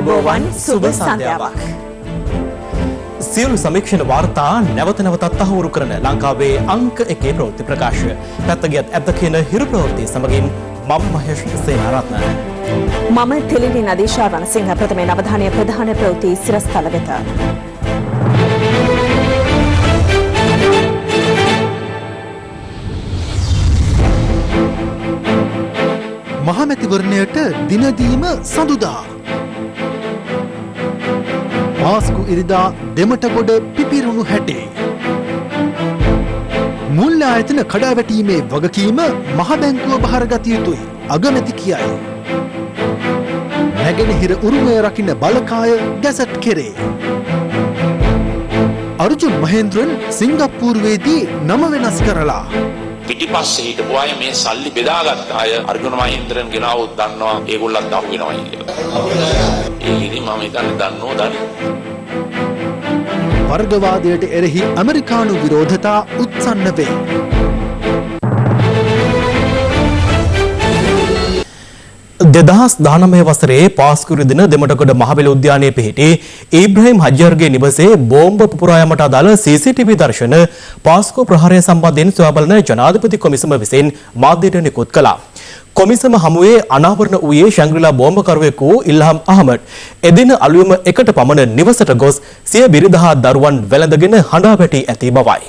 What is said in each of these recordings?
ආයුබෝවන් සුබ සන්ධ්‍යාවක්. සියලු සමීක්ෂණ වාර්තා නැවත නැවතත් තහවුරු කරන ලංකාවේ අංක 1 ප්‍රවෘත්ති ප්‍රකාශය. පැත්තගියත් ඇත්ත කියන හිරු ප්‍රවෘත්ති සමගින් මම මහේෂ් සේනාරත්න. මම තෙලිලි නදීෂා රණසිංහ. ප්‍රථමයෙන් අවධානය ප්‍රධාන ප්‍රවෘත්ති සිරස්තල වෙත. මහමැතිවරණයට දිනදීම සඳුදා. පාස්කු ඉරිදා දෙමටගොඩ පිපිරුණු හැටේ. මුල් ආයතන කඩාවැටීමේ වගකීම මහ බැංකුව බහරගත යුතුයි අගමැති කියයි. නැගෙනහිර උරුමය රකින්න බලකාය ගැසට් කෙරේ. අර්ජුන් මහේන්ද්‍රන් සිංගප්පූරුවේදී නම වෙනස් කරලා. පිටිපස්සේ හිටපු අය මේ සල්ලි බෙදාගත්ත අය අර්ජුන මහේන්ද්‍රන් ගෙනාවොත් දන්නවා ඒගොල්ලන්ත් අහු වෙනවයි කියලා. ඒකෙදි මම හිතන්නේ දන්නෝ දනි. වර්ගවාදයට එරෙහි ඇමරිකානු විරෝධතා උත්සන්න වේ. දෙදහස් 19 වසරේ පාස්කුරු දින දෙමටගොඩ මහබෙල උද්‍යානයේ පිහිටි ඉබ්‍රහීම් හජ්ජර්ගේ නිවසේ බෝම්බ පුපුරා යාමට අදාළ CCTV දර්ශන පාස්කු ප්‍රහාරය සම්බන්ධයෙන් සොයා බලන ජනාධිපති කොමිසම විසින් මාධ්‍යයට නිකුත් කළා. කොමිසම හමුවේ අනාවරණ වූයේ ශැංග්‍රීලා බෝම්බකරුවෙකු ඉල්හාම් අහමඩ් එදින අලුයම 1ට පමණ නිවසට ගොස් සිය බිරිඳ හා දරුවන් වැළඳගෙන හඬා වැටී ඇති බවයි.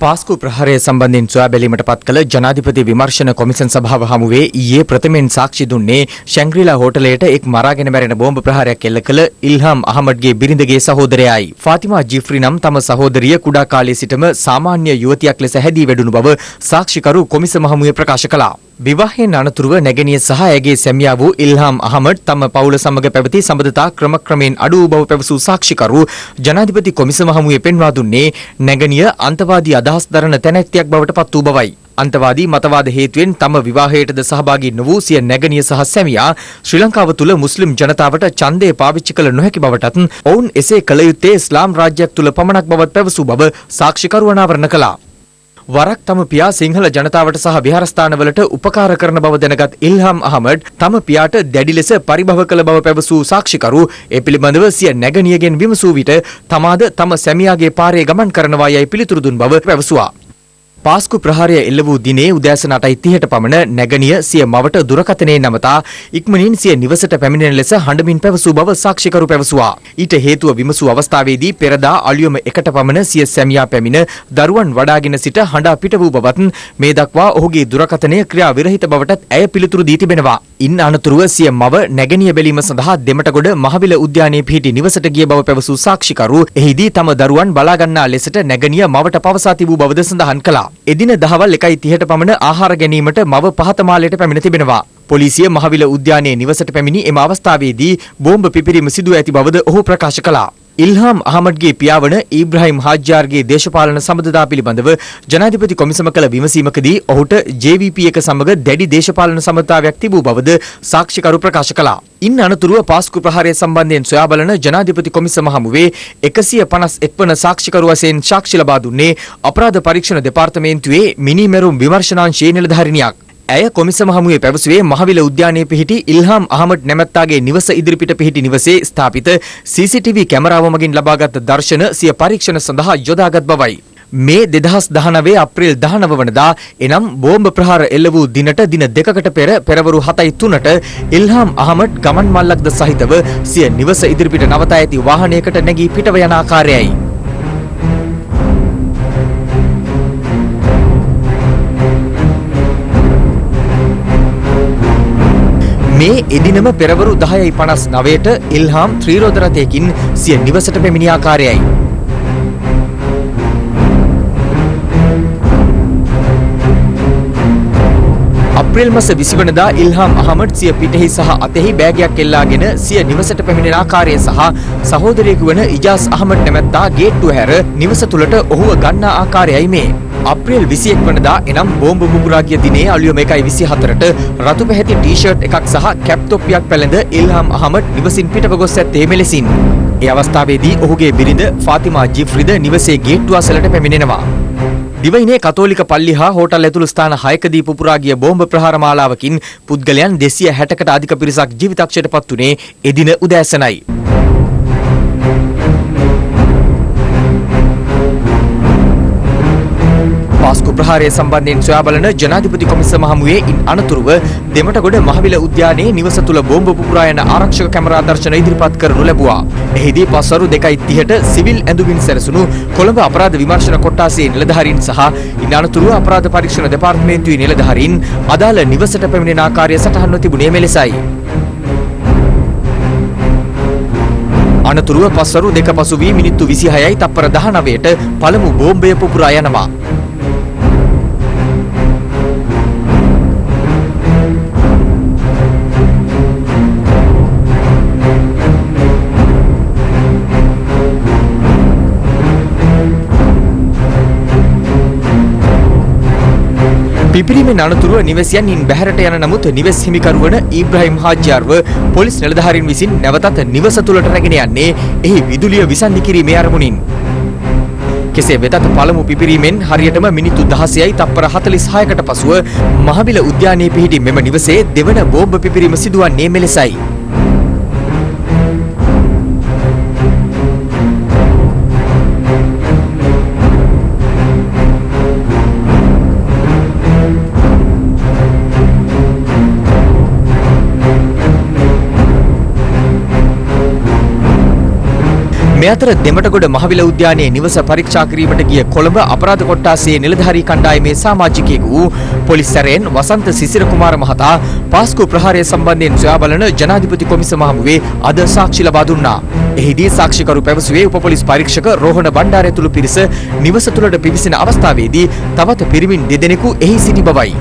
පාස්කු ප්‍රහාරය සම්බන්ධයෙන් සොයා බැලීමට පත් කළ ජනාධිපති විමර්ශන කොමිසන් සභාව හමුවේ ඊයේ ප්‍රථමයෙන් සාක්ෂි දුන්නේ ශැංග්‍රීලා හෝටලයට එක් මරාගෙන මැරෙන බෝම්බ ප්‍රහාරයක් එල්ල කළ ඉල්හාම් අහමඩ්ගේ බිරිඳගේ සහෝදරයයි. ෆාතිමා ජිෆ්රි නම් තම සහෝදරිය කුඩා කාලයේ සිටම සාමාන්‍ය යුවතියක් ලෙස හැදී වැඩුණු බව සාක්ෂිකරු කොමිසම හමුවේ ප්‍රකාශ කළා. විවාහයෙන් අනතුරුව නැගණිය සහ ඇගේ සැමියා වූ ඉල්හාම් අහමඩ් තම පවුල සමග පැවති සම්බන්ධතා ක්‍රමක්‍රමයෙන් අඩු වූ බව පැවසූ සාක්ෂිකරු ජනාධිපති කොමිසම හමුවේ පෙන්වා දුන්නේ නැගණිය අන්තවාදී අදහස් දරන තැනැත්තියක් බවට පත් වූ බවයි. අන්තවාදී මතවාද හේතුවෙන් තම විවාහයටද සහභාගී නොවූ සිය නැගණිය සහ සැමියා ශ්‍රී ලංකාව තුළ මුස්ලිම් ජනතාවට ඡන්දය පාවිච්චි කළ නොහැකි බවටත් ඔවුන් එසේ කළ යුත්තේ ඉස්ලාම් රාජ්‍යයක් තුළ පමණක් බවත් පැවසූ බව සාක්ෂිකරු අනාවරණ කළා. වරක් තම පියා සිංහල ජනතාවට සහ විහාරස්ථානවලට උපකාර කරන බව දැනගත් ඉල්හාම් අහමඩ් තම පියාට දැඩි ලෙස පරිභව කළ බව පැවසූ සාක්ෂිකරු ඒ පිළිබඳව සිය නැගණියගෙන් විමසූ විට තමාද තම සැමියාගේ පාරේ ගමන් කරනවා යයි පිළිතුරු දුන් බව පැවසුවා. පාස්කු ප්‍රහාරය එල්ල වූ දිනේ උදෑසන 8:30ට පමණ නැගණිය සිය මවට දුරකථනයේ නමතා ඉක්මනින් සිය නිවසට පැමිණෙන ලෙස හඬමින් පැවසූ බව සාක්ෂිකරු පැවසුවා. ඊට හේතුව විමසූ අවස්ථාවේදී පෙරදා අලුයම 1ට පමණ සිය සැමියා පැමිණ දරුවන් වඩාගෙන සිට හඬා පිට වූ බවත් මේ දක්වා ඔහුගේ දුරකථනය ක්‍රියා විරහිත බවටත් ඇය පිළිතුරු දී තිබෙනවා. ඉන් අනතුරුව සිය මව නැගණිය බැලීම සඳහා දෙමටගොඩ මහවිල උද්‍යානයේ පිහිටි නිවසට ගිය බව පැවසූ සාක්ෂිකරු එහිදී තම දරුවන් බලා ගන්නා ලෙසට නැගණිය මවට පවසා තිබූ බවද සඳහන් කළා. එදින දහවල් 1:30ට පමණ ආහාර ගැනීමට මව පහත මාලයට පැමිණ තිබෙනවා. පොලිසිය මහවිල උද්‍යානයේ නිවසට පැමිණි එම අවස්ථාවේදී බෝම්බ පිපිරීම සිදුව ඇති බවද ඔහු ප්‍රකාශ කළා. ඉල්හාම් අහමඩ්ගේ පියාවන ඉබ්‍රහීම් හාජ්ජාර්ගේ දේශපාලන සම්බන්ධතා පිළිබඳව ජනාධිපති කොමිසම කළ විමසීමකදී ඔහුට JVP එක සමග දැඩි දේශපාලන සම්බන්ධතාවයක් තිබූ බවද සාක්ෂිකරු ප්‍රකාශ කළා. ඉන් අනතුරුව පාස්කු ප්‍රහාරය සම්බන්ධයෙන් සොයා බලන ජනාධිපති කොමිසම හමුවේ 151 වන සාක්ෂිකරු වශයෙන් සාක්ෂි ලබා දුන්නේ අපරාධ පරීක්ෂණ දෙපාර්තමේන්තුවේ මිනිමෙරුම් විමර්ශනාංශයේ නිලධාරිනියක්. ඇය කොමිසම හමුවේ පැවසුවේ මහවිල උද්‍යානයේ පිහිටි ඉල්හාම් අහමඩ් නැමැත්තාගේ නිවස ඉදිරිපිට පිහිටි නිවසේ ස්ථාපිත CCTV කැමරාව මගින් ලබාගත් දර්ශන සිය පරීක්ෂණ සඳහා යොදාගත් බවයි. මේ 2019 අප්‍රේල් 19 වනදා එනම් බෝම්බ ප්‍රහාර එල්ල වූ දිනට දින දෙකකට පෙර පෙරවරු 7:03ට ඉල්හාම් අහමඩ් ගමන් මල්ලක්ද සහිතව සිය නිවස ඉදිරිපිට නවතා ඇති වාහනයකට නැගී පිටව යන ආකාරයයි. මේ එදිනම පෙරවරු 10:59ට ඉල්හාම් ත්‍රිරෝද රථයකින් සිය නිවසට පැමිණි ආකාරයයි. අප්‍රේල් මාස 20 වනදා ඉල්හාම් අහමඩ් සිය පිටෙහි සහ අතෙහි බෑගයක් එල්ලාගෙන සිය නිවසට පැමිණෙන ආකාරය සහ සහෝදරයෙකු වන ඉජාස් අහමඩ් නැමැත්තා ගේට්ටුව හැර නිවස තුළට ඔහුව ගන්නා ආකාරයයි මේ. අප්‍රේල් 21 වනදා එනම් බෝම්බ පුපුරා ගිය දිනේ අලුයම 1:24ට රතු පැහැති ටී-ෂර්ට් එකක් සහ කැප් තොප්පියක් පැළඳ ඉල්හාම් අහමඩ් නිවසින් පිටව ගොස් ඇත්තේ මෙලෙසින්. ඒ අවස්ථාවේදී ඔහුගේ බිරිඳ ෆාතිමා ජිෆ්රිද නිවසේ ගේට්ටුව අසලට පැමිණෙනවා. දිවයිනේ කතෝලික පල්ලි හා හෝටල් ඇතුළු ස්ථාන 6කදී පුපුරා ගිය බෝම්බ ප්‍රහාර මාලාවකින් පුද්ගලයන් 260කට අධික පිරිසක් ජීවිතක්ෂයට පත් වුණේ එදින උදෑසනයි. පාස්කු ප්‍රහාරය සම්බන්ධයෙන් සොයා බලන ජනාධිපති කොමිසම හමුවේ ඉන් අනතුරුව දෙමටගොඩ මහවිල උද්‍යානයේ නිවස තුළ බෝම්බ පුපුරා යන ආරක්ෂක කැමරා දර්ශන ඉදිරිපත් කරනු ලැබුවා. එහිදී පස්වරු 2:30ට සිවිල් ඇඳුමින් සැරසුණු කොළඹ අපරාධ විමර්ශන කොට්ටාසයේ නිලධාරීන් සහ ඉන් අනතුරුව අපරාධ පරීක්ෂණ දෙපාර්තමේන්තුවේ නිලධාරීන් අදාළ නිවසට පැමිණෙන ආකාරය සටහන්ව තිබුණේ මෙලෙසයි. අනතුරුව පස්වරු 2 පසු වී මිනිත්තු 26යි තප්පර 19ට පළමු බෝම්බය පුපුරා යනවා. පිපිරීමෙන් අනතුරුව නිවසියන් ඉන් බැහැරට යන නමුත් නිවෙස් හිමිකරු වන ඊබ්‍රහීම් හාජ්‍යාර්ව පොලිස් නිලධාරීන් විසින් නැවතත් නිවස තුළට රැගෙන යන්නේ එහි විදුලිය විසන්ධි කිරීමේ අරමුණින්. කෙසේ වෙතත් පළමු පිපිරීමෙන් හරියටම මිනිත්තු 16යි තප්පර 46කට පසුව මහවිල උද්‍යානයේ පිහිටි මෙම නිවසේ දෙවන බෝම්බ පිපිරීම සිදුවන්නේ මෙලෙසයි. මේ අතර දෙමටගොඩ මහවිල උද්‍යානයේ නිවස පරීක්ෂා කිරීමට ගිය කොළඹ අපරාධ කොට්ටාසයේ නිලධාරී කණ්ඩායමේ සමාජිකයෙකු වූ පොලිස් සැරයෙන් වසන්ත සිසිර කුමාර මහතා පාස්කු ප්‍රහාරය සම්බන්ධයෙන් සොයා බලන ජනාධිපති කොමිසම හමුවේ අද සාක්ෂි ලබා දුන්නා. එහිදී සාක්ෂිකරු පැවසුවේ උප පොලිස් පරීක්ෂක රෝහණ බණ්ඩාර ඇතුළු පිරිස නිවස තුළට පිවිසෙන අවස්ථාවේදී තවත් පිරිමින් දෙදෙනෙකු එහි සිටි බවයි.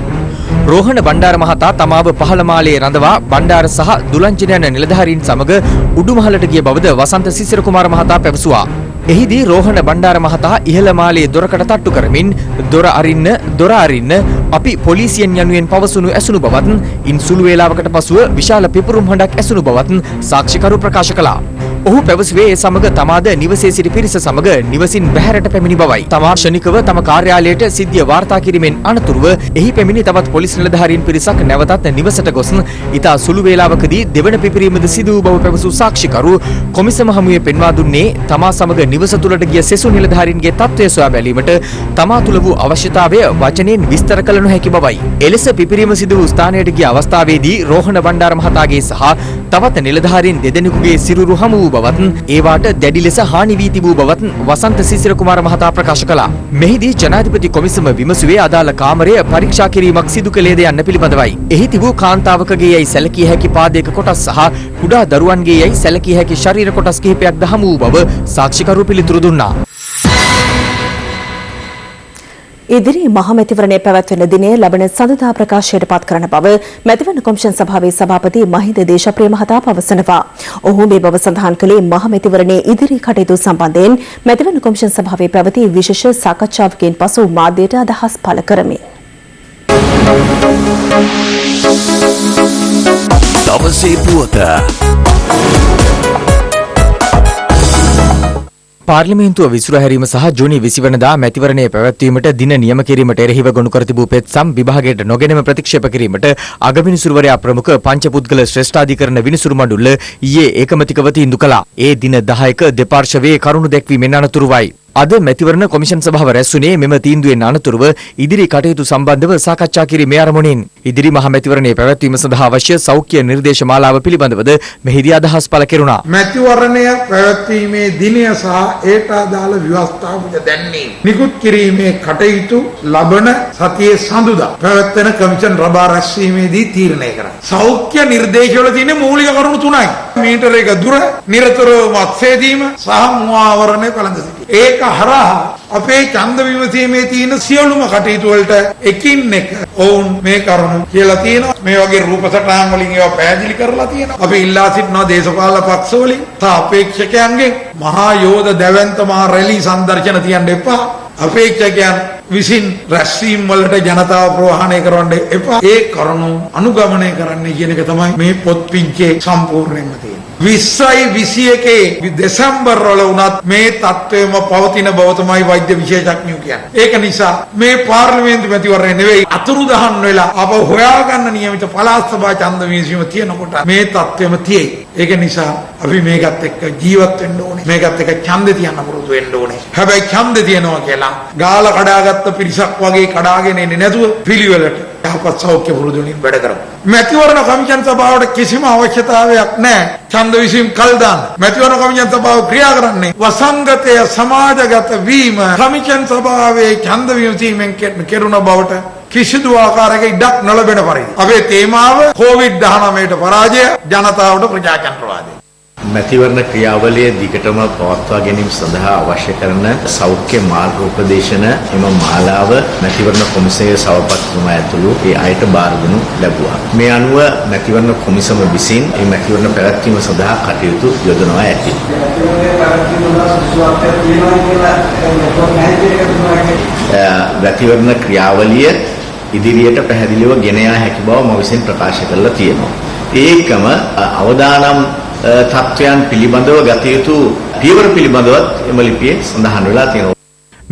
රෝහණ බණ්ඩාර මහතා තමාව පහළ මාලයේ රඳවා බණ්ඩාර සහ දුලංජන යන නිලධාරීන් සමග උඩුමහලට ගිය බවද වසන්ත සිසිර කුමාර මහතා පැවසුවා. එහිදී රෝහණ බණ්ඩාර මහතා ඉහළ මාලයේ දොරකට තට්ටු කරමින් දොර අරින්න අපි පොලිසියෙන් යනුවෙන් පවසුණු ඇසුණු බවත් ඉන් සුළු වේලාවකට පසුව විශාල පිපුරුම් හඬක් ඇසුණු බවත් සාක්ෂිකරු ප්‍රකාශ කළා. ඔහු පැවසුවේ ඒ සමග තමාද නිවසේ සිටි පිරිස සමග නිවසින් බැහැරට පැමිණි බවයි. තමා ක්ෂණිකව තම කාර්යාලයට සිද්ධිය වාර්තා කිරීමෙන් අනතුරුව එහි පැමිණි තවත් පොලිස් නිලධාරීන් පිරිසක් නැවතත් නිවසට ගොස් ඉතා සුළු වේලාවකදී දෙවන පිපිරීමද සිදු වූ බව පැවසූ සාක්ෂිකරු කොමිසම හමුවේ පෙන්වා දුන්නේ තමා සමග නිවස තුළට ගිය සෙසු නිලධාරීන්ගේ තත්ත්වය සොයා බැලීමට තමා තුළ වූ අවශ්‍යතාවය වචනෙන් විස්තර කළ නොහැකි බවයි. එලෙස පිපිරීම සිදු වූ ස්ථානයට ගිය අවස්ථාවේදී රෝහණ බණ්ඩාර මහතාගේ සහ තවත් නිලධාරීන් දෙදෙනෙකුගේ සිරුරු හමු වූ බවත් ඒවාට දැඩි ලෙස හානි වී තිබූ බවත් වසන්ත සිසිර කුමාර මහතා ප්‍රකාශ කළා. මෙහිදී ජනාධිපති කොමිසම විමසුවේ අදාළ කාමරය පරීක්ෂා කිරීමක් සිදු කළේද යන්න පිළිබඳවයි. එහි තිබූ කාන්තාවකගේ යයි සැලකිය හැකි පාදයක කොටස් සහ කුඩා දරුවන්ගේ යයි සැලකිය හැකි ශරීර කොටස් කිහිපයක් ද හමු වූ බව සාක්ෂිකරු පිළිතුරු දුන්නා. ඉදිරි මහමැතිවරණය පැවැත්වෙන දිනය ලබන සඳුදා ප්‍රකාශයට පත් කරන බව මැතිවරණ කොමිෂන් සභාවේ සභාපති මහින්ද දේශප්‍රිය මහතා පවසනවා. ඔහු මේ බව සඳහන් කළේ මහමැතිවරණයේ ඉදිරි කටයුතු සම්බන්ධයෙන් මැතිවරණ කොමිෂන් සභාවේ පැවති විශේෂ සාකච්ඡාවකින් පසු මාධ්‍යයට අදහස් පළ කරමින්. දවසේ පුවත පාර්ලිමේන්තුව විසිර හැරීම සහ ජූනි 20 වනදා මැතිවරණය පැවැත්වීමට දින නියම කිරීමට එරෙහිව ගොනු කර තිබූ පෙත්සම් විභාගයට නොගෙනම ප්‍රතික්ෂේප කිරීමට අගවිනිසුරුවරයා ප්‍රමුඛ පංචපුද්ගල ශ්‍රේෂ්ඨාධිකරණ විනිසුරු මණ්ඩල ඊයේ ඒකමතිකව තීන්දුව කළා. ඒ දින 10ක දෙපාර්ශවයේ කරුණු දැක්වීමෙන් අනතුරුවයි. අද මැතිවරණ කොමිෂන් සභාව රැස්ුනේ මෙම තීන්දුවෙන් අනතුරුව ඉදිරි කටයුතු සම්බන්ධව සාකච්ඡා කිරීමේ අරමුණින්. ඉදිරි මහ මැතිවරණයේ පැවැත්වීම සඳහා අවශ්‍ය සෞඛ්‍ය නිර්දේශ මාලාව පිළිබඳවද මෙහිදී අදහස් පළ කෙරුණා. මැතිවරණය පැවැත්වීමේ දිනය සහ ඒට අදාළ ව්‍යවස්ථාවක දැන්නේ නිකුත් කිරීමේ කටයුතු ලබන සතියේ සඳුදා පැවැත්වෙන කොමිෂන් රබා රැස්වීමේදී තීරණය කරා. සෞඛ්‍ය නිර්දේශවල තියෙන මූලික කරුණු තුනයි. මීටර එක දුර, නිරතුරුව මත්සේදීම සහ මුවාවරණය කළඳ සිටීම. ඒක හරහා අපේ ඡන්ද විමසීමේ තියෙන සියලුම කටයුතු වලට එකින් එක ඔවුන් මේ කරුණු කියලා තියෙනවා. මේ වගේ රූප සටහන් වලින් ඒවා පැහැදිලි කරලා තියෙනවා. අපි ඉල්ලා සිටිනවා දේශපාලන පක්ෂ වලින් තා අපේක්ෂකයන්ගෙන් මහා යෝධ දැවැන්ත මහා රැලි සංදර්ශන තියන්න එපා. අපේක්ෂකයන් විසින් රැස්වීම් වලට ජනතාව ප්‍රවාහනය කරන්න එපා. ඒ කරුණු අනුගමනය කරන්න කියන එක තමයි මේ පොත් පිංචේ සම්පූර්ණයෙන්ම තියෙන්නේ. 2021 දෙසැම්බර් වල වුණත් මේ තත්ත්වයම පවතින බව තමයි වෛද්‍ය විශේෂඥයෝ කියන්නේ. ඒක නිසා මේ පාර්ලිමේන්තු මැතිවරණය නෙවෙයි අතුරුදහන් වෙලා අප හොයාගන්න නියමිත පළාත් සභා ඡන්ද විසීම තියෙනකොට මේ තත්ත්වෙම තියෙයි. ඒක නිසා අපි මේකත් එක්ක ජීවත් වෙන්න ඕනේ. මේකත් එක්ක ඡන්දේ තියන්න පුරුදු වෙන්න ඕනේ. හැබැයි ඡන්දේ තියනවා කියලා ගාලා කඩාගත්ත පිරිසක් වගේ කඩාගෙන එන්නේ නැතුව පිළිවෙලට යහපත් සෞඛ්‍ය පුරුදු වලින් වැඩ කරමු. මැතිවරණ කමිෂන් සභාවට කිසිම අවශ්‍යතාවයක් නැහැ ඡන්ද විසීම කල් දාන්න. මැතිවරණ කමිෂන් සභාව ක්‍රියා කරන්නේ වසංගතය සමාජගත වීම කමිෂන් සභාවේ ඡන්ද විසීමෙන් කෙරුණ බවට කිසිදු ආකාරයක ඉඩක් නොලැබෙන පරිදි. අපේ තේමාව COVID-19ට පරාජය ජනතාවට ප්‍රජාතන්ත්‍රවාදය. මැතිවරණ ක්‍රියාවලිය දිගටම පවත්වා ගැනීම සඳහා අවශ්‍ය කරන සෞඛ්‍ය මාර්ගෝපදේශන එම මාලාව මැතිවරණ කොමිසමේ සභාපතිතුමා ඇතුළු ඒ අයට බාරගනු ලැබුවා. මේ අනුව මැතිවරණ කොමිසම විසින් මේ මැතිවරණ පැවැත්වීම සඳහා කටයුතු යොදනවා ඇති. මැතිවරණ ක්‍රියාවලිය ඉදිරියට පැහැදිලිව ගෙන යා හැකි බව මම විසින් ප්‍රකාශ කරලා තියෙනවා. ඒකම අවදානම් තත්ත්වයන් පිළිබඳව ගත යුතු පියවර පිළිබඳවත් එම ලිපියේ සඳහන් වෙලා තියෙනවා.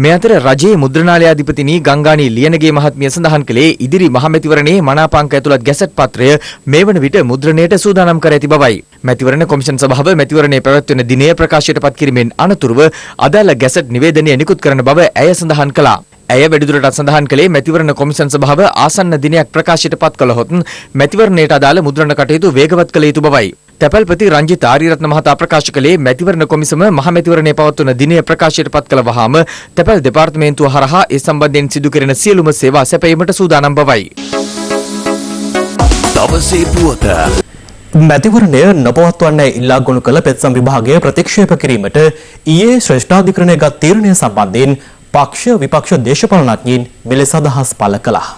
මේ අතර රජයේ මුද්‍රණාලයාධිපතිනි ගංගානී ලියනගේ මහත්මිය සඳහන් කළේ ඉදිරි මහමැතිවරණයේ මනාපංක ඇතුළත් ගැසට් පත්‍රය මේ වන විට මුද්‍රණයට සූදානම් කර ඇති බවයි. මැතිවරණ කොමිෂන් සභාව මැතිවරණයේ පැවැත්වෙන දිනය ප්‍රකාශයට පත් කිරීමෙන් අනතුරුව අදාළ ගැසට් නිවේදනය නිකුත් කරන බව ඇය සඳහන් කළා. ඇය වැඩිදුරටත් සඳහන් කළේ මැතිවරණ කොමිෂන් සභාව ආසන්න දිනයක් ප්‍රකාශයට පත් කළහොත් මැතිවරණයට අදාළ මුද්‍රණ කටයුතු වේගවත් කළ යුතු බවයි. තැපැල්පති රංජිත් ආරියරත්න මහතා ප්‍රකාශ කළේ මැතිවරණ කොමිසම මහමැතිවරණයේ පවත්වන දිනය ප්‍රකාශයට පත් කළ වහාම තැපැල් දෙපාර්තමේන්තුව හරහා ඒ සම්බන්ධයෙන් සිදු කෙරෙන සියලුම සේවා සැපයීමට සූදානම් බවයි. දවසේ පුවත මැතිවරණය නොපවත්වන්න ඉල්ලා ගොනු කළ පෙත්සම් විභාගය ප්‍රතික්ෂේප කිරීමට ඊයේ ශ්‍රේෂ්ඨාධිකරණය ගත් තීරණය සම්බන්ධයෙන් පක්ෂ විපක්ෂ දේශපාලනඥයින් මෙලෙස අදහස් පළ කළා.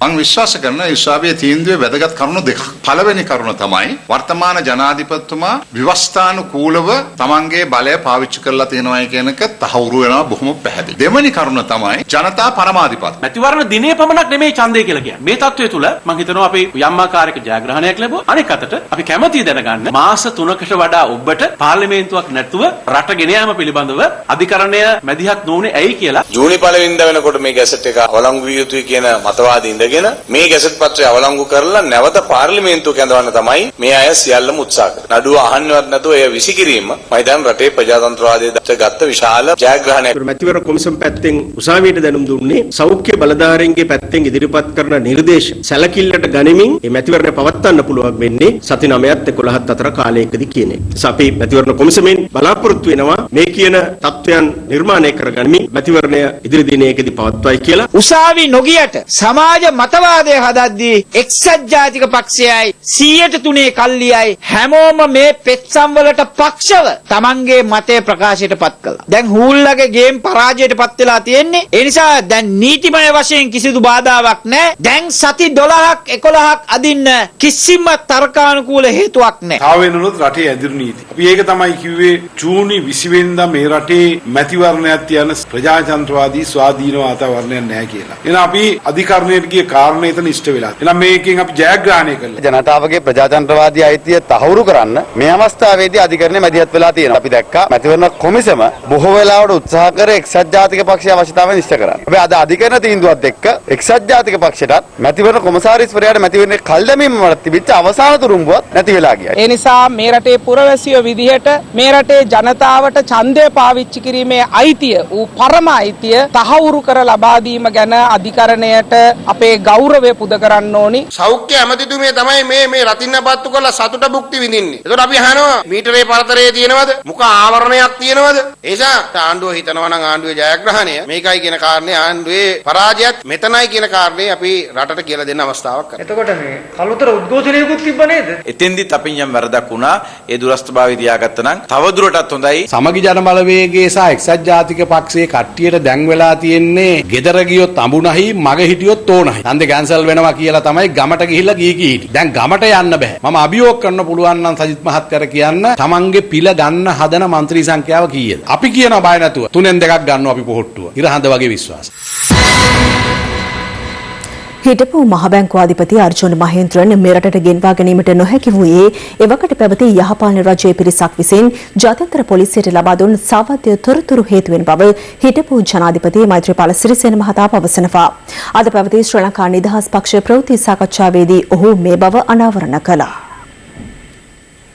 මම විශ්වාස කරනවා ඉස්ලාමීය තීන්දුවේ වැදගත් කරුණු දෙකක්. පළවෙනි කරුණ තමයි වර්තමාන ජනාධිපතිතුමා විවස්ථානුකූලව තමන්ගේ බලය පාවිච්චි කරලා තියෙනවායි කියන එක තහවුරු වෙනවා බොහොම පැහැදිලි. දෙවෙනි කරුණ තමයි ජනතා පරමාධිපති. මැතිවරණ දිනේ පමණක් නෙමෙයි ඡන්දය කියලා කියන්නේ. මේ තත්ත්වය තුල මම හිතනවා අපි යම් ආකාරයක ජයග්‍රහණයක් ලැබුවා. අනෙක් අතට අපි කැමැතියි දැනගන්න මාස 3කට වඩා ඔබට පාර්ලිමේන්තුවක් නැතුව රට ගෙන යාම පිළිබඳව අධිකරණය මැදිහත් නොවුනේ ඇයි කියලා. ජූනි 1 වෙනිදා වෙනකොට මේ ගැසට් එක අවලංගු විය යුතුයි කියන මතවාදී ඉඳගෙන මේ ගැසට් පත්‍රය අවලංගු කරලා නැවත පාර්ලිමේන්තුව කැඳවන්න තමයි මේ අය සියල්ලම උත්සාහ කරන්නේ. නඩුව අහන්නවත් නැතුව එය විසිකිරීම මම හිතන්නේ රටේ ප්‍රජාතන්ත්‍රවාදයේ ගත්ත විශාල ජයග්‍රහණයක්. මැතිවරණ කොමිසම පැත්තෙන් උසාවියට දැනුම් දුන්නේ සෞඛ්‍ය බලධාරීන්ගේ පැත්තෙන් ඉදිරිපත් කරන නිර්දේශ සැලකිල්ලට ගනිමින් මේ මැතිවරණය පවත්වන්න පුළුවන් වෙන්නේ සති 9ත් 11ත් අතර කාලයකදී කියන එක. අපි මැතිවරණ කොමිසමෙන් බලාපොරොත්තු වෙනවා මේ කියන තත්ත්වයන් නිර්මාණය කරගනිමින් මැතිවරණය ඉදිරි දිනයකදී පවත්වයි කියලා. උසාවි නොගියට සමාජ මතවාදය හදද්දී එක්සත් ජාතික පක්ෂයයි 103 කල්ලියයි හැමෝම මේ පෙත්සම් වලට පක්ෂව තමන්ගේ මතය ප්‍රකාශයට පත් කළා. දැන් හූල්ලගේ ගේම් පරාජයට පත් වෙලා තියෙන්නේ. ඒ නිසා දැන් නීතිමය වශයෙන් කිසිදු බාධාවක් නැහැ. දැන් සති 12ක් 11ක් අදින්න කිසිම තර්කානුකූල හේතුවක් නැහැ. ආවෙනනොත් රටේ ඇදිරි නීති. අපි ඒක තමයි කිව්වේ ජූනි 20 වෙනිදා මේ රටේ මැතිවරණයක් තියන ප්‍රජාතන්ත්‍රවාදී ස්වාධීන වාතාවරණයක් නැහැ කියලා. එහෙනම් අපි අධිකරණයට ගිය කාරණේ එතන ඉෂ්ට වෙලා. එහෙනම් මේකෙන් අපි ජයග්‍රහණය කළා. ජනතාවගේ ප්‍රජාතන්ත්‍රවාදී අයිතිය තහවුරු කරන්න මේ අවස්ථාවේදී අධිකරණය මැදිහත් වෙලා තියෙනවා. අපි දැක්කා මැතිවරණ කොමිසම බොහෝ වෙලාවට උත්සාහ කර එක්සත් ජාතික පක්ෂයේ අවශ්‍යතාවය ඉෂ්ට කරන්න. අපි අද අධිකරණ තීන්දුවත් එක්ක එක්සත් ජාතික පක්ෂයටත් මැතිවරණ කොමසාරිස්වරයාට මැතිවරණේ කල් දැමීම වලට තිබිච්ච අවසාන තුරුම්බුවත් නැති වෙලා ගියා. ඒ නිසා මේ රටේ පුරවැසියෝ විදිහට මේ රටේ ජනතාවට ඡන්දය පාවිච්චි කිරීමේ අයිතිය ඌ පරම අයිතිය තහවුරු කර ලබා දීම ගැන අධිකරණයට අපේ ගෞරවය පුද කරන්න ඕනි. සෞඛ්‍ය ඇමතිතුමිය තමයි මේ රතින්න පත්තු කරලා සතුට භුක්ති විඳින්නේ. ඒකට අපි අහනවා මීටරේ පරතරයේ තියෙනවද? මුඛ ආවරණයක් තියෙනවද? ඒ නිසා ආණ්ඩුව හිතනවා නම් ආණ්ඩුවේ ජයග්‍රහණය මේකයි කියන කාරණේ ආණ්ඩුවේ පරාජයත් මෙතනයි කියන කාරණේ අපි රටට කියලා දෙන්න අවස්ථාවක් කරනවා. එතකොට මේ කලුතර උද්ඝෝෂණයකුත් තිබ්බ නේද? එතෙන්දිත් අපින් යම් වැරදක් වුණා. ඒ දුරස්ථභාවය තියාගත්තා නම් තවදුරටත් හොඳයි. සමගි ජන බලවේගයේ සහ එක්සත් ජාතික පක්ෂයේ කට්ටියට දැන් වෙලා තියෙන්නේ ගෙදර ගියොත් අඹුණහි මග හිටියොත් ඕනහයි. හන්දේ කැන්සල් වෙනවා කියලා තමයි ගමට ගිහිල්ලා ගිහි හිටි. දැන් ගමට යන්න බෑ. මම අභියෝග කරන්න පුළුවන් නම් සජිත් මහත්තයාට කියන්න තමන්ගේ පිළ ගන්න හදන മന്ത്രി සංඛ්‍යාව කීයද? අපි කියන බය නැතුව 3න් 2ක් ගන්නවා අපි පොහොට්ටුව. ඉරහඳ වගේ විශ්වාස. හිටපු මහ බැංකුව අධිපති අර්ජුන මහේන්ද්‍රන් මෙරටට ගෙන්වා ගැනීමට නොහැකි වූයේ එවකට පැවති යහපාලන රජයේ පිරිසක් විසින් ජාත්‍යන්තර පොලිසියට ලබා දුන් සාවද්‍ය තොරතුරු හේතුවෙන් බව හිටපු ජනාධිපති මෛත්‍රීපාල සිරිසේන මහතා පවසනවා. අද පැවති ශ්‍රී ලංකා නිදහස් පක්ෂ ප්‍රවෘත්ති සාකච්ඡාවේදී ඔහු මේ බව අනාවරණ කළා.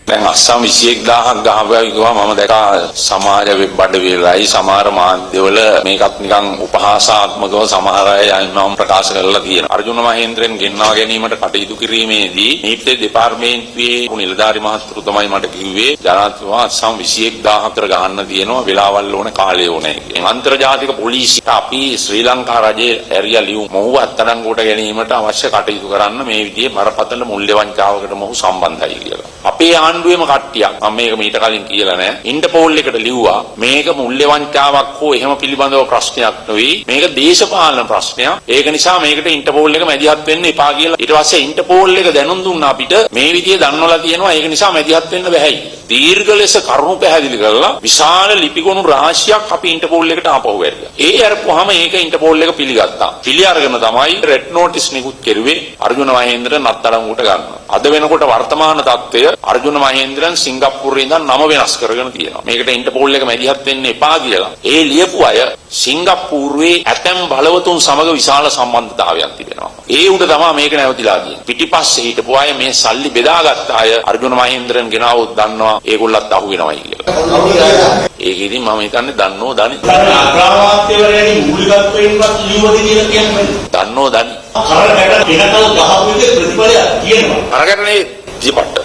දැන් අස්සම් 21000ක් ගහපුවා කිව්වා මම දැක්කා සමාජ වෙබ් අඩවිවලයි සමහර මාධ්‍යවල මේකත් නිකන් උපහාසාත්මකව සමහර අය යන්නම් ප්‍රකාශ කරලා තියෙනවා. අර්ජුන මහේන්ද්‍රන් ගෙන්වා ගැනීමට කටයුතු කිරීමේදී නීති දෙපාර්තමේන්තුවේ නිලධාරි මහත්තුරු තමයි මට කිව්වේ ජනාධිපතිතුමා අස්සම් 21000ක් කර ගහන්න තියෙනවා වෙලාවල් ඕන කාලය ඕනේ කියලා. අන්තර්ජාතික පොලිසියට අපි ශ්‍රී ලංකා රජයේ ඇරියා ලියු මොහු අත්අඩංගුවට ගැනීමට අවශ්‍ය කටයුතු කරන්න මේ විදිහේ බරපතල මුල්‍ය වංචාවකට මොහු සම්බන්ධයි කියලා. අපේ ආණ්ඩුවේම කට්ටියක් මම මේක මීට කලින් කියලා නැහැ ඉන්ටර්පෝල් එකට ලිව්වා මේක මුල්‍ය වංචාවක් හෝ එහෙම පිළිබඳව ප්‍රශ්නයක් නෙවෙයි මේක දේශපාලන ප්‍රශ්නයක් ඒක නිසා මේකට ඉන්ටර්පෝල් එක මැදිහත් වෙන්න එපා කියලා ඊට පස්සේ ඉන්ටර්පෝල් එක දැනුම් දුන්නා අපිට මේ විදිහේ දන්වලා තියෙනවා ඒක නිසා මැදිහත් වෙන්න බැහැයි දීර්ඝ ලෙස කරුණු පැහැදිලි කරලා විශාල ලිපිගොනු රාශියක් අපි ඉන්ටර්පෝල් එකට ආපහු ඇරියා ඒ අරපුවාම ඒක ඉන්ටර්පෝල් එක පිළිගත්තා පිළි අරගෙන තමයි රෙඩ් නෝටිස් නිකුත් කෙරුවේ අර්ජුන මහේන්ද්‍රන් අත්අඩංගුවට ගන්න අද වෙනකොට වර්තමාන තත්ත්වය අර්ජුන මහේන්ද්‍රන් සිංගප්පූරුවේ ඉඳන් නම වෙනස් කරගෙන තියෙනවා. මේකට ඉන්ටර්පෝල් එක මැදිහත් වෙන්න එපා කියලා. ඒ ලියපු අය සිංගප්පූරුවේ ඇතැම් බලවතුන් සමග විශාල සම්බන්ධතාවයක් තිබෙනවා. ඒ උඩ තමයි මේක නැවතිලා තියෙන්නේ. පිටිපස්සේ හිටපු අය මේ සල්ලි බෙදාගත්ත අය අර්ජුන මහේන්ද්‍රන් ගෙනාවොත් දන්නවා ඒගොල්ලත් අහු වෙනවයි කියලා. ඒකෙදි මම හිතන්නේ දන්නෝ දනි. අග්‍රාමාත්‍යවරයාගේ මූලිකත්වයෙන්වත් ලියුවද කියලා කියන්නේ. දන්නෝ දනි. කරකට වෙනකල් ගහපු එකේ ප්‍රතිඵලයක් කියනවා. කරකටනේ ජීපට්ට.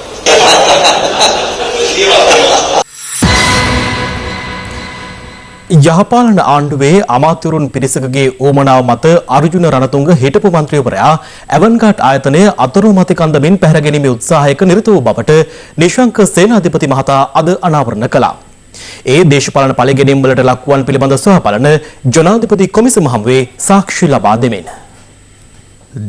යහපාලන ආණ්ඩුවේ අමාත්‍යවරුන් පිරිසකගේ ඕමනාව මත අර්ජුන රණතුංග හිටපු මන්ත්‍රීවරයා ඇවන්ගාට් ආයතනයේ අතුරුමැති කන්දමින් පැහැර ගැනීමේ උත්සාහයක නිරත වූ බවට නිශංක සේනාධිපති මහතා අද අනාවරණ කළා. ඒ දේශපාලන පළිගැනීම් වලට ලක්වන් පිළිබඳ සොයාබලන ජනාධිපති කොමිසම හමුවේ සාක්ෂි ලබා දෙමින්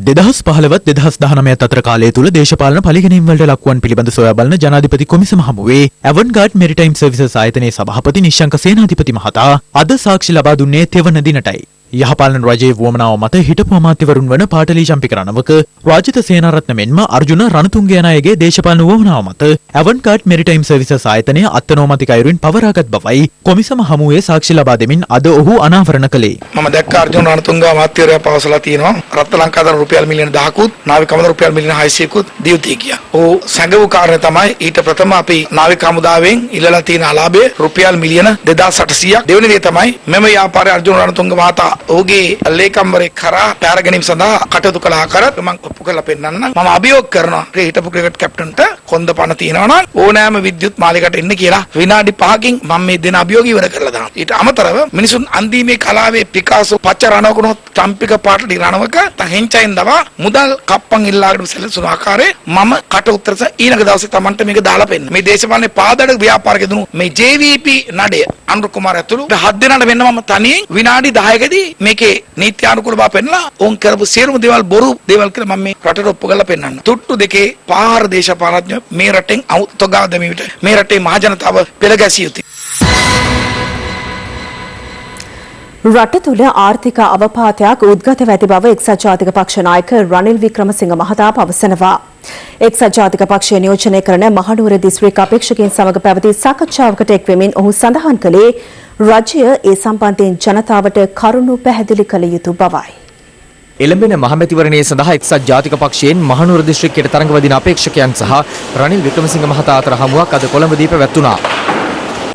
2015-2019 අතර කාලය තුල දේශපාලන පළිගැනීම් වලට ලක්වන් පිළිබඳ සොයා බලන ජනාධිපති කොමිසම හමුවේ ඇවන්ගාඩ් මෙරිටයිම් සර්විසස් ආයතනයේ සභාපති නිශ්ශංක සේනාධිපති මහතා අද සාක්ෂි ලබා දුන්නේ තෙවන දිනටයි. යහපාලන රජයේ වුවමනාව මත හිටපු අමාත්‍යවරුන් වන පාටලී චම්පික රණවක රාජිත සේනාරත්න මෙන්ම අර්ජුන රණතුංග යන අයගේ දේශපාලන වුවමනාව මත ඇවන්ගාඩ් මෙරිටයිම් සර්විසස් ආයතනය අත්නෝමතික අයුරින් පවරාගත් බවයි කොමිසම හමුවේ සාක්ෂි ලබා දෙමින් අද ඔහු අනාවරණ කළේ. මම දැක්ක අර්ජුන රණතුංග අමාත්‍යවරයා පවසලා තියෙනවා රත්න ලංකාදර රුපියල් මිලියන 1000කුත් නාවික හමුදාව රුපියල් මිලියන 600කුත් දියුතිය කියා. ඔහු සංගව කාර්යය තමයි ඊට ප්‍රථම අපි නාවික හමුදාවෙන් ඉල්ලලා තියෙන අලාභය රුපියල් මිලියන 2800ක්. දෙවෙනි දේ තමයි මෙම ව්‍යාපාරයේ අර්ජුන රණතුංග මහතා ඔහුගේ ලේකම්වරේ කරා පැහැර ගැනීම සඳහා කටයුතු කළ ආකාරයත් මම ඔප්පු කරලා පෙන්නන්න. මම අභියෝග කරනවා හිටපු ක්‍රිකට් කැප්ටන්ට කොන්ද පණ තියනවා නම් ඕනෑම විද්‍යුත් මාලිගකට එන්න කියලා විනාඩි 5කින් මම මේ දෙන අභියෝගය ඉවර කරලා දානවා. ඊට අමතරව මිනිසුන් අන්දීමේ කලාවේ පිකාසෝ පච්ච රණවකුණොත් චම්පික පාටලි රණවක තහෙන්චයින් දවා මුදල් කප්පන් ඉල්ලාගෙන සැලසුණු ආකාරයේ මම කට උත්තරස ඊළඟ දවසේ Tamanට මේක දාලා පෙන්නන. මේ දේශපාලනේ පාදඩ ව්‍යාපාරික දුණු මේ JVP නඩය අනුර කුමාර ඇතුළු 7 දෙනාට වෙන්න මම තනියෙන් විනාඩි 10කදී මේකේ නීත්‍යානුකූල බව පෙන්නලා ඔවුන් කරපු සියලුම දේවල් බොරු දේවල් කියලා මම මේ රටට ඔප්පු කරලා පෙන්නන්න. තුට්ටු දෙකේ පාර දේශපාලඥ මේ රටෙන් තොගා දැමීමට මේ රටේ මහ ජනතාව පෙළගැසිය යුතුයි. රට තුළ ආර්ථික අවපාතයක් උද්ගතව ඇති බව එක්සත් ජාතික පක්ෂ නායක රනිල් වික්‍රමසිංහ මහතා පවසනවා. එක්සත් ජාතික පක්ෂය නියෝජනය කරන මහනුවර දිස්ත්‍රික් අපේක්ෂකයන් සමග පැවති සාකච්ඡාවකට එක් වෙමින් ඔහු සඳහන් කළේ රජය ඒ සම්බන්ධයෙන් ජනතාවට කරුණු පැහැදිලි කළ යුතු බවයි. එළඹෙන මහමැතිවරණයේ සඳහා එක්සත් ජාතික පක්ෂයෙන් මහනුවර දිස්ත්‍රික්කයට තරඟ වදින අපේක්ෂකයන් සහ රනිල් වික්‍රමසිංහ මහතා අතර හමුවක් අද කොළඹදී පැවැත්වුණා.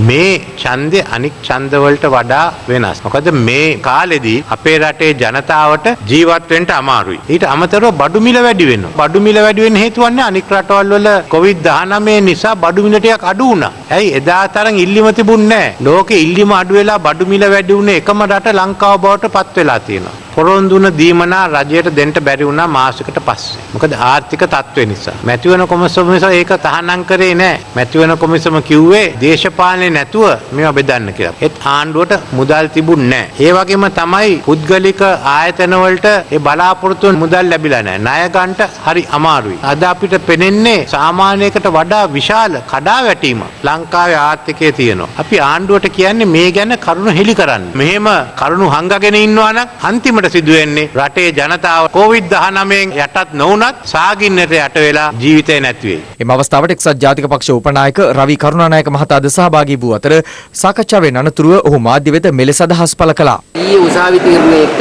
මේ ඡන්දේ අනික් ඡන්දවලට වඩා වෙනස්. මොකද මේ කාලෙදී අපේ රටේ ජනතාවට ජීවත් වෙන්න අමාරුයි. ඊට අමතරව බඩු මිල වැඩි වෙනවා. බඩු මිල වැඩි වෙන්න හේතුව වන්නේ අනික් රටවල් වල COVID-19 නිසා බඩු මිල ටිකක් අඩු වුණා. ඇයි එදා තරම් ඉල්ලීම තිබුණේ නැහැ. ලෝකෙ ඉල්ලීම අඩු වෙලා බඩු මිල වැඩි වුණේ එකම රට ලංකාව බවට පත් වෙලා තියෙනවා. පොරොන්දුන දීමනා රජයට දෙන්න බැරි වුණා මාසයකට පස්සේ. මොකද ආර්ථික තත්ත්වය නිසා. මැතිවරණ කොමිසම ඒක තහනම් කරේ නැහැ. මැතිවරණ කොමිසම කිව්වේ දේශපාලනේ නැතුව මේවා බෙදන්න කියලා. ඒත් ආණ්ඩුවට මුදල් තිබුණේ නැහැ. ඒ වගේම තමයි පුද්ගලික ආයතන වලට ඒ බලාපොරොත්තු මුදල් ලැබිලා නැහැ. ණය ගන්නට හරි අමාරුයි. අද අපිට පෙනෙන්නේ සාමාන්‍යයකට වඩා විශාල කඩාවැටීමක් ලංකාවේ ආර්ථිකයේ තියෙනවා. අපි ආණ්ඩුවට කියන්නේ මේ ගැන කරුණු හෙලි කරන්න. මෙහෙම කරුණු හංගගෙන ඉන්නවා නම් අන්තිම අන්තිමට සිදු වෙන්නේ රටේ ජනතාව COVID-19 යටත් නොවුනත් සාගින්නට යට වෙලා ජීවිතේ නැති වෙයි. එම අවස්ථාවට එක්සත් ජාතික පක්ෂ උපනායක රවි කරුණානායක මහතාද සහභාගී වූ අතර සාකච්ඡාවේ අනතුරුව ඔහු මාධ්‍ය වෙත මෙලෙස අදහස් පළ කළා. ඊයේ උසාවි තීරණය එක්ක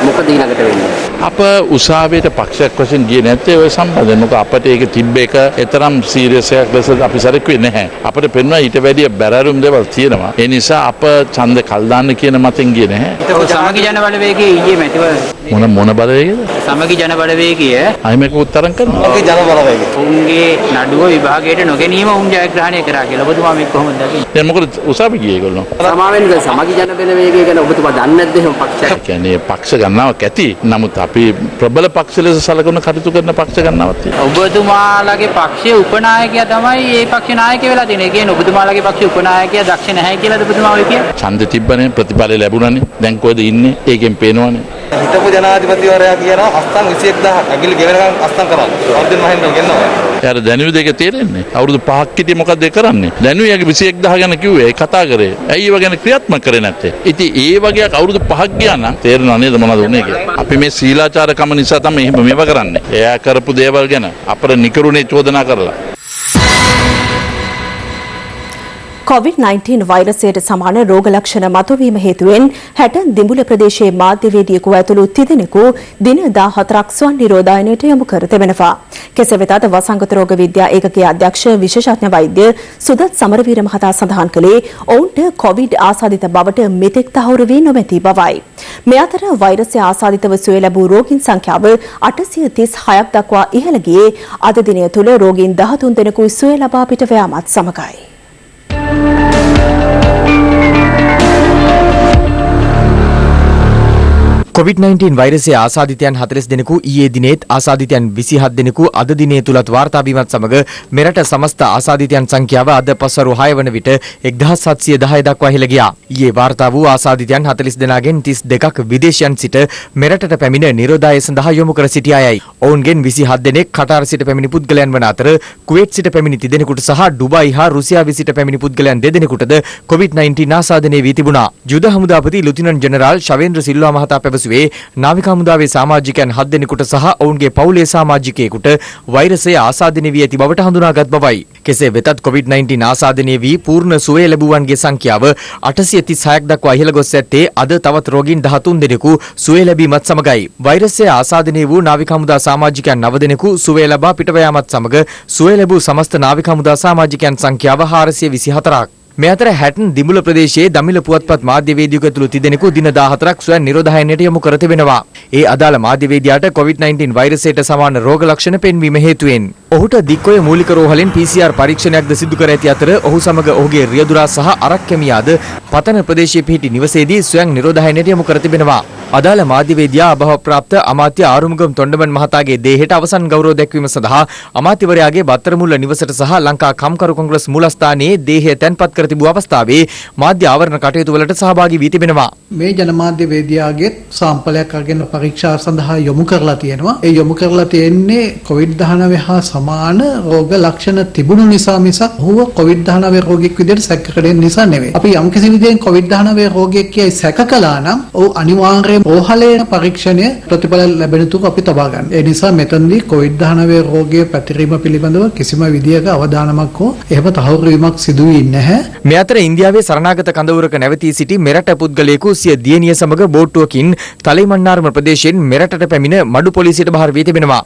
මොකද ඊළඟට වෙන්නේ? අප උසාවියට පක්ෂයක් වශයෙන් ගියේ නැත්තේ ඔය සම්බන්ධයෙන්. මොකද අපිට ඒක තිබ්බ එක එතරම් සීරියස් එකක් ලෙස අපි සැලකුවේ නැහැ. අපිට පෙන්වනවා ඊට වැඩිය බැරෑරුම් දේවල් තියෙනවා. ඒ නිසා අප ඡන්ද කල් දාන්න කියන මතෙන් ගියේ නැහැ. සමගි ජන බලවේගයේ ඊයේ මැතිවරණ මොන බලවේගයද? සමගි ජන බලවේගය අයිමක උත්තරම් කරනවා. සමගි ජන බලවේගය. උන්ගේ නඩුව විභාගයට නොගැනීම උන් ජයග්‍රහණය කරා කියලා ඔබතුමා මේක කොහොමද දකින්නේ? දැන් මොකද උසාවි ගියේ ඒගොල්ලෝ? සමාවෙන්න සමගි ජන බලවේගය ගැන ඔබතුමා දන්නේ නැද්ද එහෙම පක්ෂයක්? කියන්නේ පක්ෂ ගණනාවක් ඇති. නමුත් අපි ප්‍රබල පක්ෂ ලෙස සලකන කටයුතු කරන පක්ෂ ගණනාවක් තියෙනවා. ඔබතුමාලගේ පක්ෂයේ උපනායකයා තමයි මේ පක්ෂ නායකයා වෙලා තියෙන්නේ. ඒ කියන්නේ ඔබතුමාලගේ පක්ෂයේ උපනායකයා දක්ෂ නැහැ කියලාද ඔබතුමා ඔය කියන්නේ? ඡන්ද තිබ්බනේ ප්‍රතිඵල ලැබුණානේ. දැන් කොහෙද ඉන්නේ? ඒකෙන් පේනවනේ. හිටපු ජනාධිපතිවරයා කියනවා අස්තන් 21000ක් ඇගිලි ගෙවනකම් අස්තන් කරන්න. වර්ධන මහින්දව ගෙන්නවා. එයාට දැනුවේ දෙක තේරෙන්නේ. අවුරුදු 5ක් හිටියේ මොකද්ද ඒ කරන්නේ? දැනුවේ යාගේ 21000 ගැන කිව්වේ. ඒ කතා කරේ. ඇයි ඒව ගැන ක්‍රියාත්මක කරේ නැත්තේ? ඉතින් ඒ වගේ අවුරුදු 5ක් ගියා නම් තේරෙනව නේද මොනවද උනේ කියලා. අපි මේ සීලාචාරකම නිසා තමයි එහෙම මේව කරන්නේ. එයා කරපු දේවල් ගැන අපර නිකරුණේ චෝදනා කරලා. COVID-19 වෛරසයට සමාන රෝග ලක්ෂණ මතුවීම හේතුවෙන් 60 දිඹුල ප්‍රදේශයේ මාධ්‍යවේදියෙකු ඇතුළු 30 දෙනෙකු දින 14ක් ස්වන් නිරෝධායනයට යොමු කර තිබෙනවා. කෙසේ වෙතත් වසංගත රෝග විද්‍යා ඒකකයේ අධ්‍යක්ෂ විශේෂඥ වෛද්‍ය සුදත් සමරවීර මහතා සඳහන් කළේ ඔවුන්ට COVID ආසාදිත බවට මෙතෙක් තහවුරු වී නොමැති බවයි. මේ අතර වෛරසය ආසාදිතව සුවය ලැබූ රෝගීන් සංඛ්‍යාව 836ක් දක්වා ඉහළ ගියේ අද දිනය තුළ රෝගීන් 13 දෙනෙකු සුවය ලබා පිට යාමත් සමගයි. COVID-19 වෛරසයේ ආසාදිතයන් 40 දෙනෙකු ඊයේ දිනේත් ආසාදිතයන් 27 දෙනෙකු අද දිනේ තුලත් වාර්තා වීමත් සමග මෙරට සමස්ත ආසාදිතයන් සංඛ්‍යාව අද පස්වරු 6 වන විට 1710 දක්වා ඉහළ ගියා. ඊයේ වාර්තා වූ ආසාදිතයන් 40 දෙනාගෙන් 32ක් විදේශයන් සිට මෙරටට පැමිණ නිරෝධාය සඳහා යොමු කර සිටි අයයි. ඔවුන්ගෙන් 27 දෙනෙක් කටාර සිට පැමිණි පුද්ගලයන් වන අතර කුවේට් සිට පැමිණි 30 දෙනෙකුට සහ ඩුබායි හා රුසියාවේ සිට පැමිණි පුද්ගලයන් 2 දෙනෙකුටද COVID-19 ආසාදනය වී තිබුණා. යුද හමුදාපති ලුතිනන්ට් ජෙනරාල් ශවේන්ද්‍ර සිල්වා මහතා පැවසුවේ නාවික හමුදාවේ සමාජිකයන් 7 දෙනෙකුට සහ ඔවුන්ගේ පවුලේ සමාජිකයෙකුට වෛරසය ආසාදනය වී ඇති බවට හඳුනාගත් බවයි. කෙසේ වෙතත් COVID-19 ආසාදනය වී පූර්ණ සුවය ලැබුවන්ගේ සංඛ්‍යාව 836ක් දක්වා ඉහළ ගොස් ඇත්තේ අද තවත් රෝගීන් 13 දෙනෙකු සුවය ලැබීමත් සමගයි. වෛරසය ආසාදනය වූ නාවික හමුදා සමාජිකයන් 9 දෙනෙකු සුවය ලබා පිටව යාමත් සමග සුවය ලැබූ සමස්ත නාවික හමුදා සමාජිකයන් සංඛ්‍යාව 424ක්. මේ අතර 60 දිඹුල ප්‍රදේශයේ දමිළ පුවත්පත් මාධ්‍යවේදියෙකු ඇතුළු 30 දෙනෙකු දින 14ක් ස්වයං නිරෝධායනයට යොමු කර තිබෙනවා. ඒ අදාළ මාධ්‍යවේදියාට COVID-19 වෛරසයට සමාන රෝග ලක්ෂණ පෙන්වීම හේතුවෙන් ඔහුට දික්කොය මූලික රෝහලෙන් PCR පරීක්ෂණයක්ද සිදු කර ඇති අතර ඔහු සමග ඔහුගේ රියදුරා සහ අරක් කැමියාද පතන ප්‍රදේශයේ පිහිටි නිවසේදී ස්වයං නිරෝධායනයට යොමු කර තිබෙනවා. අදාළ මාධ්‍යවේදියා අභවප්‍රාප්ත අමාත්‍ය ආරුමුගම් තොණ්ඩමන් මහතාගේ දේහයට අවසන් ගෞරව දැක්වීම සඳහා අමාත්‍යවරයාගේ බත්තරමුල්ල නිවසට සහ ලංකා කම්කරු කොංග්‍රස් මූලස්ථානයේ දේහය තැන්පත් කර තිබූ අවස්ථාවේ මාධ්‍ය ආවරණ කටයුතු වලට සහභාගී වී තිබෙනවා. මේ ජනමාධ්‍යවේදියාගේ සාම්පලයක් අරගෙන පරීක්ෂා සඳහා යොමු කරලා තියෙනවා. ඒ යොමු කරලා තියෙන්නේ COVID-19 හා සමාන රෝග ලක්ෂණ තිබුණු නිසා මිසක් ඔහුව COVID-19 රෝගියෙක් විදිහට සැක කරගෙන නිසා නෙවෙයි. අපි යම් කිසි විදිහෙන් COVID-19 රෝගියෙක් කියයි සැක කළා නම් ඔහු අනිවාර්යයෙන් රෝහලේ පරීක්ෂණය ප්‍රතිඵල ලැබෙන තුරු අපි තබා ගන්න. ඒ නිසා මෙතනදී COVID-19 රෝගයේ පැතිරීම පිළිබඳව කිසිම විදියක අවධානමක් හෝ එහෙම තහවුරු වීමක් සිදු වෙන්නේ නැහැ. මේ අතර ඉන්දියාවේ සරණාගත කඳවුරක නැවතී සිටි මෙරට පුද්ගලයෙකු සිය දියණිය සමග බෝට්ටුවකින් තලයිමන්නාරම ප්‍රදේශයෙන් මෙරටට පැමිණ මඩු පොලිසියට බහර වී තිබෙනවා.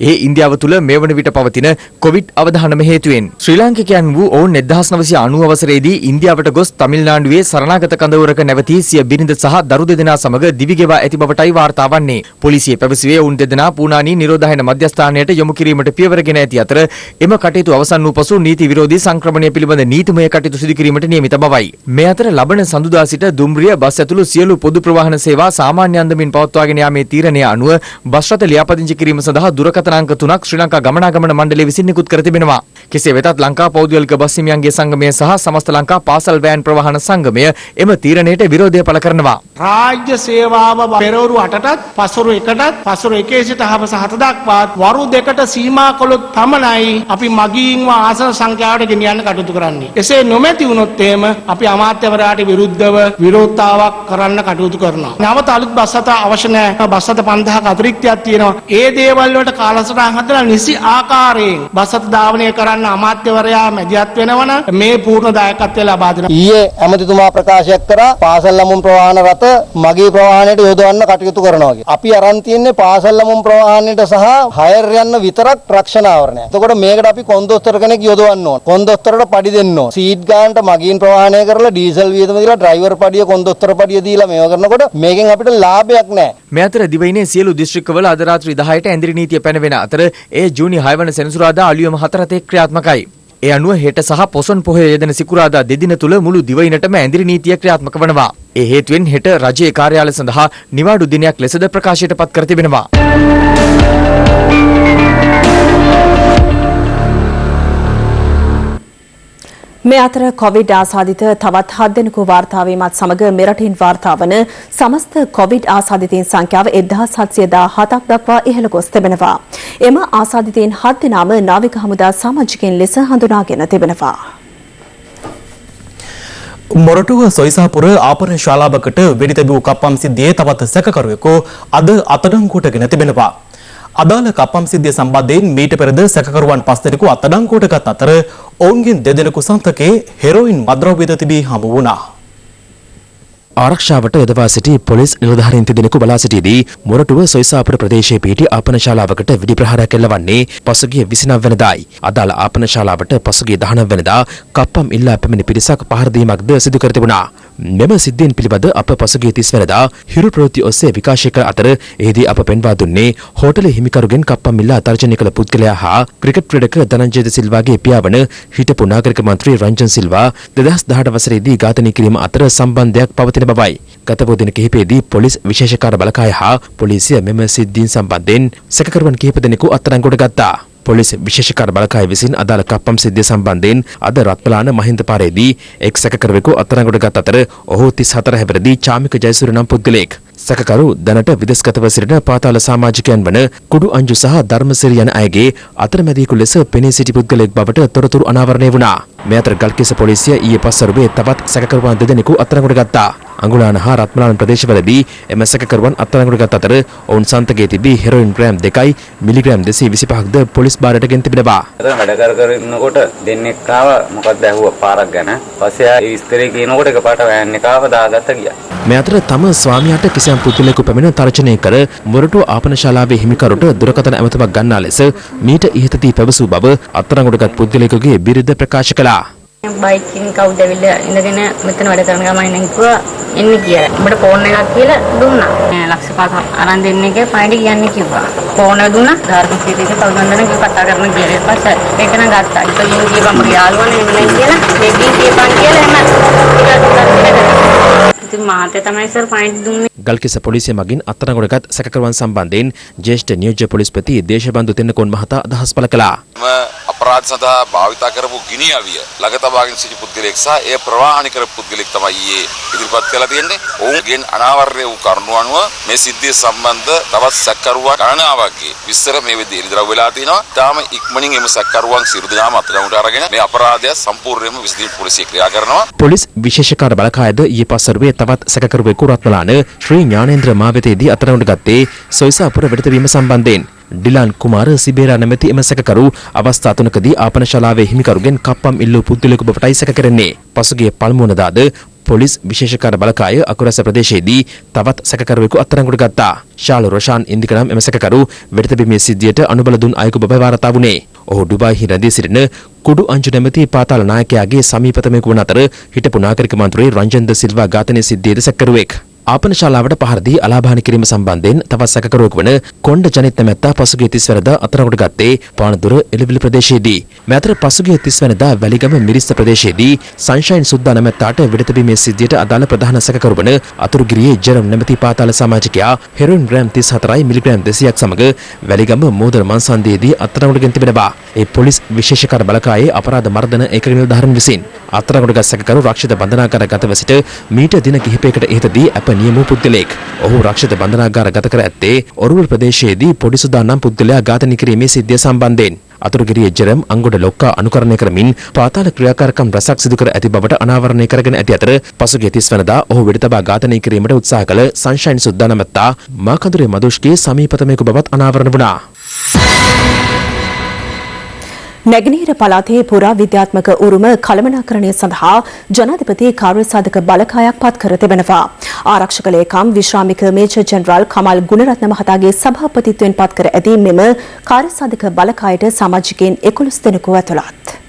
ඒ ඉන්දියාව තුළ මේ වන විට පවතින කොවිඩ් අවධානම හේතුවෙන් ශ්‍රී ලාංකිකයන් වූ ඔවුන් 1990 වසරේදී ඉන්දියාවට ගොස් තමිල්නාඩුවේ සරණාගත කඳවුරක නැවතී සිය බිරිඳ සහ දරු දෙදෙනා සමග දිවිගෙවා ඇති බවටයි වාර්තා වන්නේ. පොලිසිය පැවසුවේ ඔවුන් දෙදෙනා පූනානි නිරෝධායන මධ්‍යස්ථානයට යොමු කිරීමට පියවරගෙන ඇති අතර එම කටයුතු අවසන් වූ පසු නීති විරෝධී සංක්‍රමණය පිළිබඳ නීතිමය කටයුතු සිදු කිරීමට නියමිත බවයි. මේ අතර ලබන සඳුදා සිට දුම්රිය බස් ඇතුළු සියලු පොදු ප්‍රවාහන සේවා සාමාන්‍ය අන්දමින් පවත්වාගෙන යාමේ තීරණය අනුව බස් රථ ලියාපදිංචි කිරීම සඳහා දුරකථන දුරකථන අංක 3ක් ශ්‍රී ලංකා ගමනාගමන මණ්ඩලය විසින් නිකුත් කර තිබෙනවා. කෙසේ වෙතත් ලංකා පෞද්ගලික බස් හිමියන්ගේ සංගමය සහ සමස්ත ලංකා පාසල් වෑන් ප්‍රවාහන සංගමය එම තීරණයට විරෝධය පළ කරනවා. රාජ්‍ය සේවාව පෙරවරු 8ටත් පසුරු 1ටත් පසුරු 1 සිට හවස 7 දක්වා වරු 2කට සීමා කළොත් පමණයි අපි මගීන්ව ආසන සංඛ්‍යාවට ගෙනියන්න කටයුතු කරන්නේ. එසේ නොමැති වුණොත් එහෙම අපි අමාත්‍යවරයාට විරුද්ධව විරෝධතාවක් කරන්න කටයුතු කරනවා. නැවත අලුත් බස් රථ අවශ්‍ය නැහැ. බස් රථ 5000ක අතිරික්තයක් තියෙනවා. ඒ දේවල් වලට කාලසටහන් හදලා නිසි ආකාරයෙන් බස් රථ ධාවනය කරන්න අමාත්‍යවරයා මැදිහත් වෙනවන මේ පූර්ණ දායකත්වය ලබා දෙනවා. ඊයේ ඇමතිතුමා ප්‍රකාශයක් කරා පාසල් ළමුන් ප්‍රවාහන රථ මගී ප්‍රවාහනයට යොදවන්න කටයුතු කරනවා කියලා. අපි අරන් තියන්නේ පාසල් ළමුන් ප්‍රවාහනයට සහ හයර් යන්න විතරක් රක්ෂණ ආවරණය. එතකොට මේකට අපි කොන්දොස්තර කෙනෙක් යොදවන්න ඕන. කොන්දොස්තරට පඩි දෙන්න ඕන. සීට් ගානට මගීන් ප්‍රවාහනය කරලා ඩීසල් වියදම දීලා ඩ්‍රයිවර් පඩිය කොන්දොස්තර පඩිය දීලා මේව කරනකොට මේකෙන් අපිට ලාභයක් නැහැ. මේ අතර දිවයිනේ සියලු දිස්ත්‍රික්කවල අද රාත්‍රී 10ට ඇඳිරි නීතිය පැනවෙන අතර ඒ ජූනි 6 වන සෙනසුරාදා අලුයම 4 තේ ක්‍රියාත්මකයි. ඒ අනුව හෙට සහ පොසොන් පොහොය යෙදෙන සිකුරාදා දෙදින තුල මුළු දිවයිනටම ඇඳිරි නීතිය ක්‍රියාත්මක වනවා. ඒ හේතුවෙන් හෙට රජයේ කාර්යාලය සඳහා නිවාඩු දිනයක් ලෙසද ප්‍රකාශයට පත් කර තිබෙනවා. මේ අතර කොවිඩ් ආසාදිත තවත් 7 දෙනෙකු වාර්තා වීමත් සමග මෙරටින් වාර්තා වන සමස්ත කොවිඩ් ආසාදිතයින් සංඛ්‍යාව 1717ක් දක්වා ඉහළ ගොස් තිබෙනවා. එම ආසාදිතයින් 7 දෙනාම නාවික හමුදා සමාජිකයින් ලෙස හඳුනාගෙන තිබෙනවා. මොරටුව සොයිසාපුර ආපන ශාලාවකට වෙඩි තැබූ කප්පම් සිද්ධියේ තවත් සැකකරුවෙකු අද අත්අඩංගුවටගෙන තිබෙනවා. අදාළ කප්පම් සිද්ධිය සම්බන්ධයෙන් මීට පෙරද සැකකරුවන් 5 දෙනෙකු අත්අඩංගුවට ගත් අතර ඔවුන්ගෙන් 2 දෙනෙකු සන්තකේ හෙරොයින් මද්‍රව්‍යද තිබී හමු වුණා. ආරක්ෂාවට යොදවා සිටි පොලිස් නිලධාරීන් දෙදෙනෙකු බලා සිටියේදී මොරටුව සොයිසාපුර ප්‍රදේශයේ පිහිටි ආපන ශාලාවකට වෙඩි ප්‍රහාරයක් එල්ලවන්නේ පසුගිය 29 වෙනිදායි. අදාළ ආපන ශාලාවට පසුගිය 19 වෙනිදා කප්පම් ඉල්ලා පැමිණි පිරිසක් පහර දීමක්ද සිදු කර තිබුණා. මෙම සිද්ධියෙන් පිළිබඳ අප පසුගිය 30 වෙනිදා හිරු ප්‍රවෘත්ති ඔස්සේ විකාශය කර අතර එහිදී අප පෙන්වා දුන්නේ හෝටල හිමිකරුගෙන් කප්පම් ඉල්ලා තර්ජනය කළ පුද්ගලයා හා ක්‍රිකට් ක්‍රීඩක ධනංජය සිල්වාගේ පියාවන හිටපු නාගරික මන්ත්‍රී රංජන් සිල්වා 2018 වසරේදී ඝාතනය කිරීම අතර සම්බන්ධයක් පවතින බවයි. ගත පො දින කිහිපයේදී පොලිස් විශේෂකාර බලකාය හා පොලිසිය මෙම සිද්ධීන් සම්බන්ධයෙන් සැකකරුවන් කිහිප දෙනෙකු අත්අඩංගුවට ගත්තා. පොලිස් විශේෂකාර බලකාය විසින් අදාළ කප්පම් සිද්ධිය සම්බන්ධයෙන් අද රත්මලාන මහින්ද පාරේදී එක් සැකකරුවෙකු අත්අඩංගුවට ගත් අතර ඔහු 34 හැවිරිදි චාමික ජයසූරිය නම් පුද්ගලයෙක්. සැකකරු දැනට විදේශගතව සිටින පාතාල සමාජිකයන් වන කුඩු අංජු සහ ධර්මසිරි යන අයගේ අතරමැදියෙකු ලෙස පෙනී සිටි පුද්ගලයෙක් බවට තොරතුරු අනාවරණය වුණා. මේ අතර ගල්කිස්ස පොලිසිය ඊයේ පස්වරුවේ තවත් සැකකරුවන් 2 දෙනෙකු අත්අඩංගුවට ගත්තා. අඟුලාන හා රත්මලාන ප්‍රදේශවලදී එම සැකකරුවන් අත්අඩංගුවට ගත් අතර ඔවුන් සන්තකයේ තිබී හෙරොයින් ග්‍රෑම් 2යි මිලිග්‍රෑම් 225ක්ද පොලිස් බාරයට ගෙන තිබෙනවා. වැඩ කර ඉන්නකොට දෙන්නෙක් ආව මොකක්ද ඇහුවා පාරක් ගැන. පස්සේ ආ ඒ විස්තරේ කියනකොට එකපාරට වෑන් එක ආව දාගත්ත ගියා. මේ අතර තම ස්වාමියාට කිසියම් පුද්ගලයෙකු පැමිණ තර්ජනය කර මොරටුව ආපන ශාලාවේ හිමිකරුට දුරකථන ඇමතුමක් ගන්නා ලෙස මීට ඉහතදී පැවසූ බව අත්අඩංගුවටගත් පුද්ගලයෙකුගේ බිරිඳ ප්‍රකාශ කළා. බයිකින් කවුද ඇවිල්ලා ඉඳගෙන මෙතන වැඩ කරන ගමන් කිව්වා එන්න කියලා. උඹට ෆෝන් එකක් කියලා දුන්නා. ලක්ෂ 5ක් අරන් දෙන්න එක පයිඩි කියන්නේ කිව්වා. ෆෝන් එක දුන්නා. ධර්මසිරිට කවුරුන් දෙනෙක් කතා කරන කියලා. ඊපස්සේ ඒක නම් ගත්තා. ඉතින් කියපම් මගේ යාළුවනේ ඉන්නේ කියලා. මේකේ කියපම් කියලා එන්න. ඉතින් මාතේ තමයි සර් පයිඩි දුන්නේ. ගල්කිස්ස පොලිසිය මගින් අත්අඩංගුවටගත් සැකකරුවන් සම්බන්ධයෙන් ජ්‍යෙෂ්ඨ නියෝජ්‍ය පොලිස්පති දේශබන්දු තෙන්නකෝන් මහතා අදහස් පළ කළා. අපරාධ සඳහා භාවිතා කරපු ගිනි අවිය ළඟ තබාගෙන සිටි පුද්ගලයෙක් සහ එය ප්‍රවාහනය කරපු පුද්ගලයෙක් තමයි ඊයේ ඉදිරිපත් කළා තියෙන්නේ. ඔවුන්ගෙන් අනාවරණය වූ කරුණු අනුව මේ සිද්ධිය සම්බන්ධ තවත් සැකකරුවන් ගණනාවක්ගේ විස්තර මේ විදිහට ඉදිරියට වෙලා තිනවා. තාම ඉක්මනින් එම සැකකරුවන් සියලු දෙනාම අත්අඩංගුවට අරගෙන මේ අපරාධය සම්පූර්ණයෙන්ම විසඳීම පොලිසිය ක්‍රියා කරනවා. පොලිස් විශේෂකාර බලකායද ඊයේ පස්වරුවේ තවත් සැකකරුවෙකු රත්මලාන ශ්‍රී ඥානේන්ද්‍ර මාවතේදී අත්අඩංගුවට ගත්තේ සොයිසාපුර වෙඩිතැබීම සම්බන්ධයෙන්. ඩිලාන් කුමාර සිබේරා නැමැති එම සැකකරු අවස්ථා 3කදී ආපන ශාලාවේ හිමිකරුගෙන් කප්පම් ඉල්ලූ පුද්ගලයෙකු බවටයි සැක කරන්නේ. පසුගිය පළමු වනදාද පොලිස් විශේෂකාර බලකාය අකුරැස ප්‍රදේශයේදී තවත් සැකකරුවෙකු අත්අඩංගුවට ගත්තා. ශාල රොෂාන් ඉන්දික නම් එම සැකකරු වෙඩිතැබීමේ සිද්ධියට අනුබල දුන් අයෙකු බව වාර්තා වුණේ. ඔහු ඩුබායිහි රැඳී සිටින කුඩු අංජු නැමැති පාතාල නායකයාගේ සමීපතමෙකු වන අතර හිටපු නාගරික මන්ත්‍රී රංජන් ද සිල්වා ඝාතනයේ සිද්ධියේද සැකකරුවෙක්. ආපනශාලාවට පහර දී අලාභාන කිරීම සම්බන්ධයෙන් තවත් සැකකරුවෙකු වන කොණ්ඩ ජනිත් නැමැත්තා පසුගිය 30 වෙනිදා අත්අඩංගුවට ගත්තේ පානදුර එළවිලි ප්‍රදේශයේදී. මේ අතර පසුගිය 30 වෙනිදා වැලිගම මිරිස්ස ප්‍රදේශයේදී සන්ෂයින් සුද්දා නැමැත්තාට විඩතබීමේ සිද්ධියට අදාළ ප්‍රධාන සැකකරු වන අතුරුගිරියේ ජෙරම් නැමැති පාතාල සමාජිකයා හෙරොයින් ග්‍රෑම් 34යි මිලිග්‍රෑම් 200ක් සමග වැලිගම මෝදර මන්සන්දියේදී අත්අඩංගුවට ගෙන තිබෙනවා. ඒ පොලිස් විශේෂ කර බලකායේ අපරාධ මර්දන ඒකක නිලධාරීන් විසින් අත්අඩංගුවට ගත් සැකකරු රක්ෂිත බන්ධනාගාරගතව සිට මීට දින කිහිපයකට ඉහතදී අප නියම පුද්ගලයෙක්. ඔහු රක්ෂිත බන්ධනාගාර ගත කර ඇත්තේ ඔරුවල් ප්‍රදේශයේදී පොඩි සුදා නම් පුද්ගලයා ඝාතනය කිරීමේ සිද්ධිය සම්බන්ධයෙන්. අතුරුගිරිය ජෙරම් අංගොඩ ලොක්කා අනුකරණය කරමින් පාතාල ක්‍රියාකාරකම් රැසක් සිදු කර ඇති බවට අනාවරණය කරගෙන ඇති අතර පසුගිය 30 වෙනිදා ඔහු වෙඩිතබා ඝාතනය කිරීමට උත්සාහ කළ සන්ෂයින් සුද්දා නැමැත්තා මාකඳුරේ මදුෂ්ගේ සමීපතමයෙකු බවත් අනාවරණ වුණා. නැගෙනහිර පළාතේ පුරා විද්‍යාත්මක උරුම කළමනාකරණය සඳහා ජනාධිපති කාර්යසාධක බලකායක් පත් කර තිබෙනවා. ආරක්ෂක ලේකම් විශ්‍රාමික මේජර් ජෙනරාල් කමල් ගුණරත්න මහතාගේ සභාපතිත්වයෙන් පත් කර ඇති මෙම කාර්යසාධක බලකායට සමාජිකයන් 11 දෙනෙකු ඇතුළත්.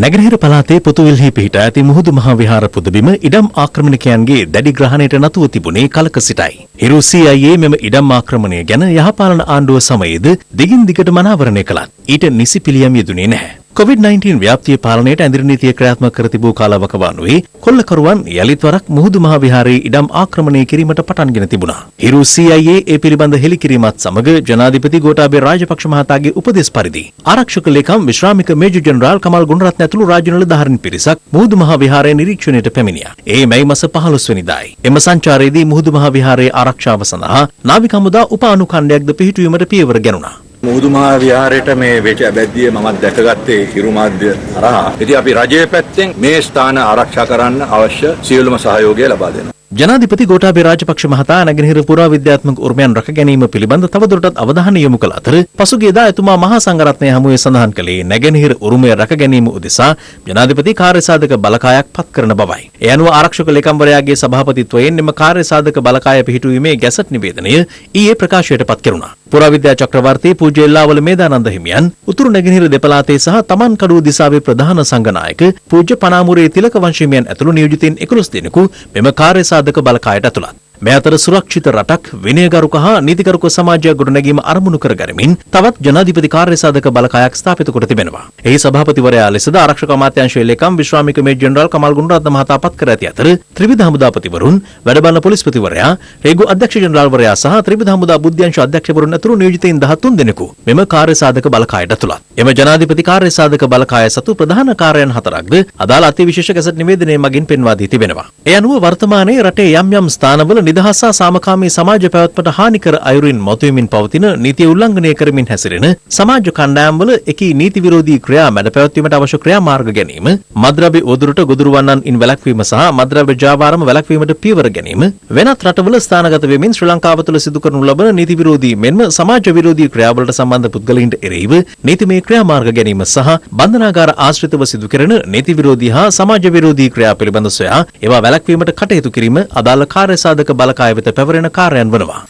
නැගෙනහිර පළාතේ පොතුවිල්හි පිහිටා ඇති මුහුදු මහා විහාර පුදබිම ඉඩම් ආක්‍රමණිකයන්ගේ දැඩි ග්‍රහණයට නතුව තිබුණේ කලක සිටයි. හිරු CIA මෙම ඉඩම් ආක්‍රමණය ගැන යහපාලන ආණ්ඩුව සමයේද දිගින් දිගටම අනාවරණය කළත් ඊට නිසි පිළියම් යෙදුනේ නැහැ. COVID-19 ව්‍යාප්තිය පාලනයට ඇඳිරි නීතිය ක්‍රියාත්මක කර තිබූ කාලවකවානුවේ කොල්ලකරුවන් යලිත් වරක් මුහුදු මහා විහාරයේ ඉඩම් ආක්‍රමණය කිරීමට පටන්ගෙන තිබුණා. හිරු CIA ඒ පිළිබඳ හෙළිකිරීමත් සමග ජනාධිපති ගෝඨාභය රාජපක්ෂ මහතාගේ උපදෙස් පරිදි ආරක්ෂක ලේකම් විශ්‍රාමික මේජර් ජෙනරාල් කමල් ගුණරත්න ඇතුළු රාජ්‍ය නිලධාරීන් පිරිසක් මුහුදු මහා විහාරයේ නිරීක්ෂණයට පැමිණියා. ඒ මැයි මාස 15 වෙනිදායි. එම සංචාරයේදී මුහුදු මහා විහාරයේ ආරක්ෂාව සඳහා නාවික හමුදා උපානුඛණ්ඩයක්ද පිහිටුවීමට පියවර ගැනුණා. මුහුදු මහා විහාරයට මේ වෙච්ච අබැද්දිය මමත් දැකගත්තේ හිරු මාධ්‍ය හරහා. ඉතින් අපි රජයේ පැත්තෙන් මේ ස්ථාන ආරක්ෂා කරන්න අවශ්‍ය සියලුම සහයෝගය ලබා දෙනවා. ජනාධිපති ගෝඨාභය රාජපක්ෂ මහතා නැගෙනහිර පුරා විද්‍යාත්මක උරුමයන් රැක ගැනීම පිළිබඳ තවදුරටත් අවධානය යොමු කළ අතර පසුගියදා එතුමා මහා සංඝරත්නය හමුවේ සඳහන් කළේ නැගෙනහිර උරුමය රැක ගැනීම උදෙසා ජනාධිපති කාර්යසාධක බලකායක් පත් කරන බවයි. ඒ අනුව ආරක්ෂක ලේකම්වරයාගේ සභාපතිත්වයෙන් එම කාර්යසාධක බලකාය පිහිටුවීමේ ගැසට් නිවේදනය ඊයේ ප්‍රකාශයට පත් කෙරුණා. පුරාවිද්‍යා චක්‍රවර්ති පූජ්‍ය එල්ලාවල මේදානන්ද හිමියන් උතුරු නැගෙනහිර දෙපළාතේ සහ තමන් කඩුව දිසාවේ ප්‍රධාන සංඝනායක පූජ්‍ය පනාමුරේ තිලක වංශීමයන් ඇතුළු නියෝජිතයින් 11 දෙනෙකු මෙම කාර්යසාධක බලකායට ඇතුළත්. මේ අතර සුරක්ෂිත රටක් විනයගරුක හා නීතිගරුක සමාජයක් ගොඩනැගීම අරමුණු කරගනිමින් තවත් ජනාධිපති කාර්යසාධක බලකායක් ස්ථාපිත කොට තිබෙනවා. එහි සභාපතිවරයා ලෙසද ආරක්ෂක අමාත්‍යාංශයේ ලේකම් විශ්‍රාමික මේජර් ජෙනරාල් කමල් ගුණරත්න මහතා පත් කර ඇති අතර ත්‍රිවිධ හමුදාපතිවරුන්, වැඩබලන පොලිස්පතිවරයා, රේගු අධ්‍යක්ෂ ජෙනරාල්වරයා සහ ත්‍රිවිධ හමුදා බුද්ධ්‍යංශ අධ්‍යක්ෂවරුන් ඇතුළු නියෝජිතයින් 13 දෙනෙකු මෙම කාර්යසාධක බලකායට ඇතුළත්. එම ජනාධිපති කාර්යසාධක බලකාය සතු ප්‍රධාන කාර්යයන් 4ක්ද අදාළ අතිවිශේෂ ගැසට් නිවේදනයේ මගින් පෙන්වා දී තිබෙනවා. ඒ අනුව වර්තමානයේ රටේ යම් ස්ථානවල නිදහස් සහ සාමකාමී සමාජ පැවැත්මට හානිකර අයුරින් මතුවෙමින් පවතින නීතිය උල්ලංඝනය කරමින් හැසිරෙන සමාජ කණ්ඩායම්වල එකී නීති විරෝධී ක්‍රියා මැඩ පැවැත්වීමට අවශ්‍ය ක්‍රියාමාර්ග ගැනීම, මද්ද්‍රව්‍ය උවදුරට ගොදුරු වන්නන් ඉන් වැළැක්වීම සහ මද්ද්‍රව්‍ය ජාවාරම වැළැක්වීමට පියවර ගැනීම, වෙනත් රටවල ස්ථානගත වෙමින් ශ්‍රී ලංකාව තුළ සිදු කරනු ලබන නීති විරෝධී මෙන්ම සමාජ විරෝධී ක්‍රියාවලට සම්බන්ධ පුද්ගලයින්ට එරෙහිව නීතිමය ක්‍රියාමාර්ග ගැනීම සහ බන්ධනාගාර ආශ්‍රිතව සිදු කෙරෙන නීති විරෝධී හා සමාජ විරෝධී ක්‍රියා පිළිබඳ සොයා ඒවා වැළැක්වීමට කටයුතු කිරීම අදාළ කාර්යසාධක බලකාය වෙත පැවරෙන කාර්යයන් වනවා.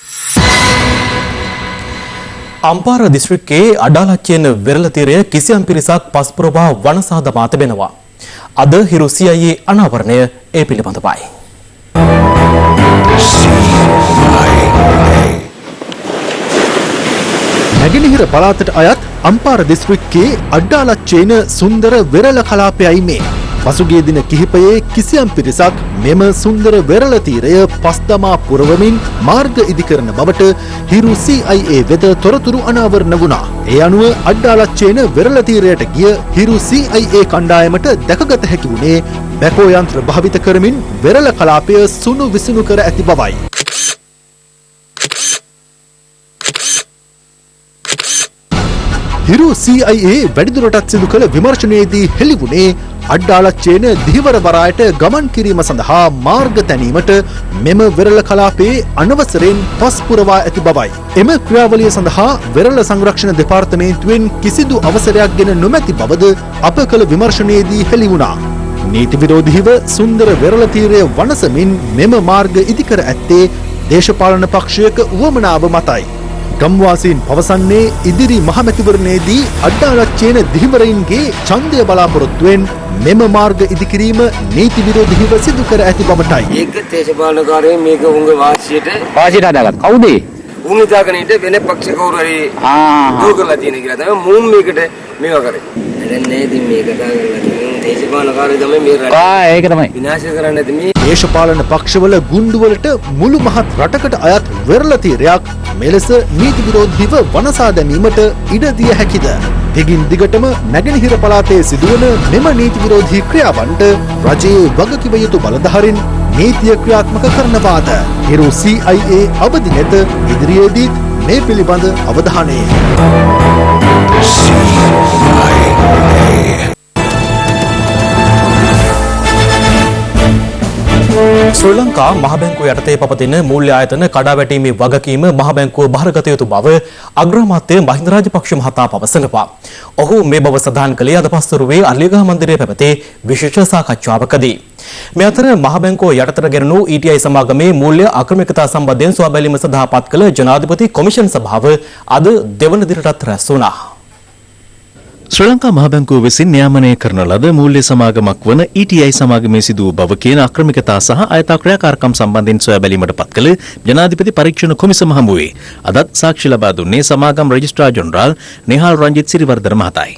අම්පාර දිස්ත්‍රික්කයේ අඩාලච්චියන වෙරළ තීරය කිසියම් පිරිසක් පස්පුරවා වනසා දමා තිබෙනවා. අද හිරු CIA අනාවරණය ඒ පිළිබඳවයි. නැගෙනහිර පළාතට අයත් අම්පාර දිස්ත්‍රික්කයේ අඩාලච්චේන සුන්දර වෙරළ කලාපයයි මේ. පසුගිය දින කිහිපයේ කිසියම් පිරිසක් මෙම සුන්දර වෙරළ තීරය පස්දමා පුරවමින් මාර්ග ඉදිකරන බවට හිරු CIA වෙත තොරතුරු අනාවරණ වුණා. ඒ අනුව අඩ්ඩාලච්චේන වෙරළ තීරයට ගිය හිරු CIA කණ්ඩායමට දැකගත හැකි වුණේ බැකෝ යන්ත්‍ර භාවිත කරමින් වෙරළ කලාපය සුණු විසුණු කර ඇති බවයි. හිරු CIA වැඩිදුරටත් සිදු කළ විමර්ශනයේදී හෙළිවුණේ අඩ්ඩාලච්චේන දිහිවර වරායට ගමන් කිරීම සඳහා මාර්ග තැනීමට මෙම වෙරළ කලාපයේ අනවසරයෙන් පස් පුරවා ඇති බවයි. එම ක්‍රියාවලිය සඳහා වෙරළ සංරක්ෂණ දෙපාර්තමේන්තුවෙන් කිසිදු අවසරයක් ගෙන නොමැති බවද අප කළ විමර්ශනයේදී හෙළිවුණා. නීති විරෝධීව සුන්දර වෙරළ තීරය වනසමින් මෙම මාර්ග ඉදිකර ඇත්තේ දේශපාලන පක්ෂයක උවමනාව මතයි. ගම්වාසීන් පවසන්නේ ඉදිරි මහමැතිවරණයේදී අඩ්ඩාරච්චේන දිහිවරයින්ගේ ඡන්දය බලාපොරොත්තුවෙන් මෙම මාර්ග ඉදිකිරීම නීති විරෝධීව සිදු කර ඇති බවටයි. ඒක දේශපාලනකාරයෝ මේක උන්ගේ වාසියට හදාගත්තා. කවුද? උන් හිතාගෙන ඉන්න වෙන පක්ෂ කවුරු හරි දුරු කරලා තියෙන කියලා තමයි මූන් මේකට මේවා කරේ. දැන් නෑ ඉතින් මේක දාගන්න දේශපාලනකාරයෝ තමයි මේ රට ඒක තමයි විනාශ කරන්න නැති මේ දේශපාලන පක්ෂවල ගුණ්ඩුවලට මුළු මහත් රටකට අයත් වෙරළ තීරයක් මෙලෙස නීති විරෝධීව වනසා දැමීමට ඉඩ දිය හැකිද? දිගින් දිගටම නැගෙනහිර පළාතේ සිදුවන මෙම නීති විරෝධී ක්‍රියාවන්ට රජයේ වගකිව යුතු බලධාරීන් නීතිය ක්‍රියාත්මක කරනවාද? හිරු CIA අවදි නැත. ඉදිරියේදී මේ පිළිබඳ අවධානය. ශ්‍රී ලංකා මහ බැංකුව යටතේ පවතින මූල්‍ය ආයතන කඩාවැටීමේ වගකීම මහ බැංකුව බාරගත යුතු බව අග්‍රාමාත්‍ය මහින්ද රාජපක්ෂ මහතා පවසනවා. ඔහු මේ බව සඳහන් කළේ අද පස්වරුවේ අලියගහ මන්දිරයේ පැවති විශේෂ සාකච්ඡාවකදී. මේ අතර මහ බැංකුව යටතට ගෙනු ETI සමාගමේ මූල්‍ය අක්‍රමිකතා සම්බන්ධයෙන් සොයාබැලීම සඳහා පත් කළ ජනාධිපති කොමිෂන් සභාව අද දෙවන දිනටත් රැස් වුණා. ශ්‍රී ලංකා මහ බැංකුව විසින් නියාමනය කරන ලද මූල්‍ය සමාගමක් වන ETI සමාගමේ සිදු වූ බව කියන අක්‍රමිකතා සහ අයථා ක්‍රියාකාරකම් සම්බන්ධයෙන් සොයා බැලීමට පත් කළ ජනාධිපති පරීක්ෂණ කොමිසම හමුවේ අදත් සාක්ෂි ලබා දුන්නේ සමාගම් රෙජිස්ට්‍රාර් ජෙනරාල් නිහාල් රංජිත් සිරිවර්ධන මහතායි.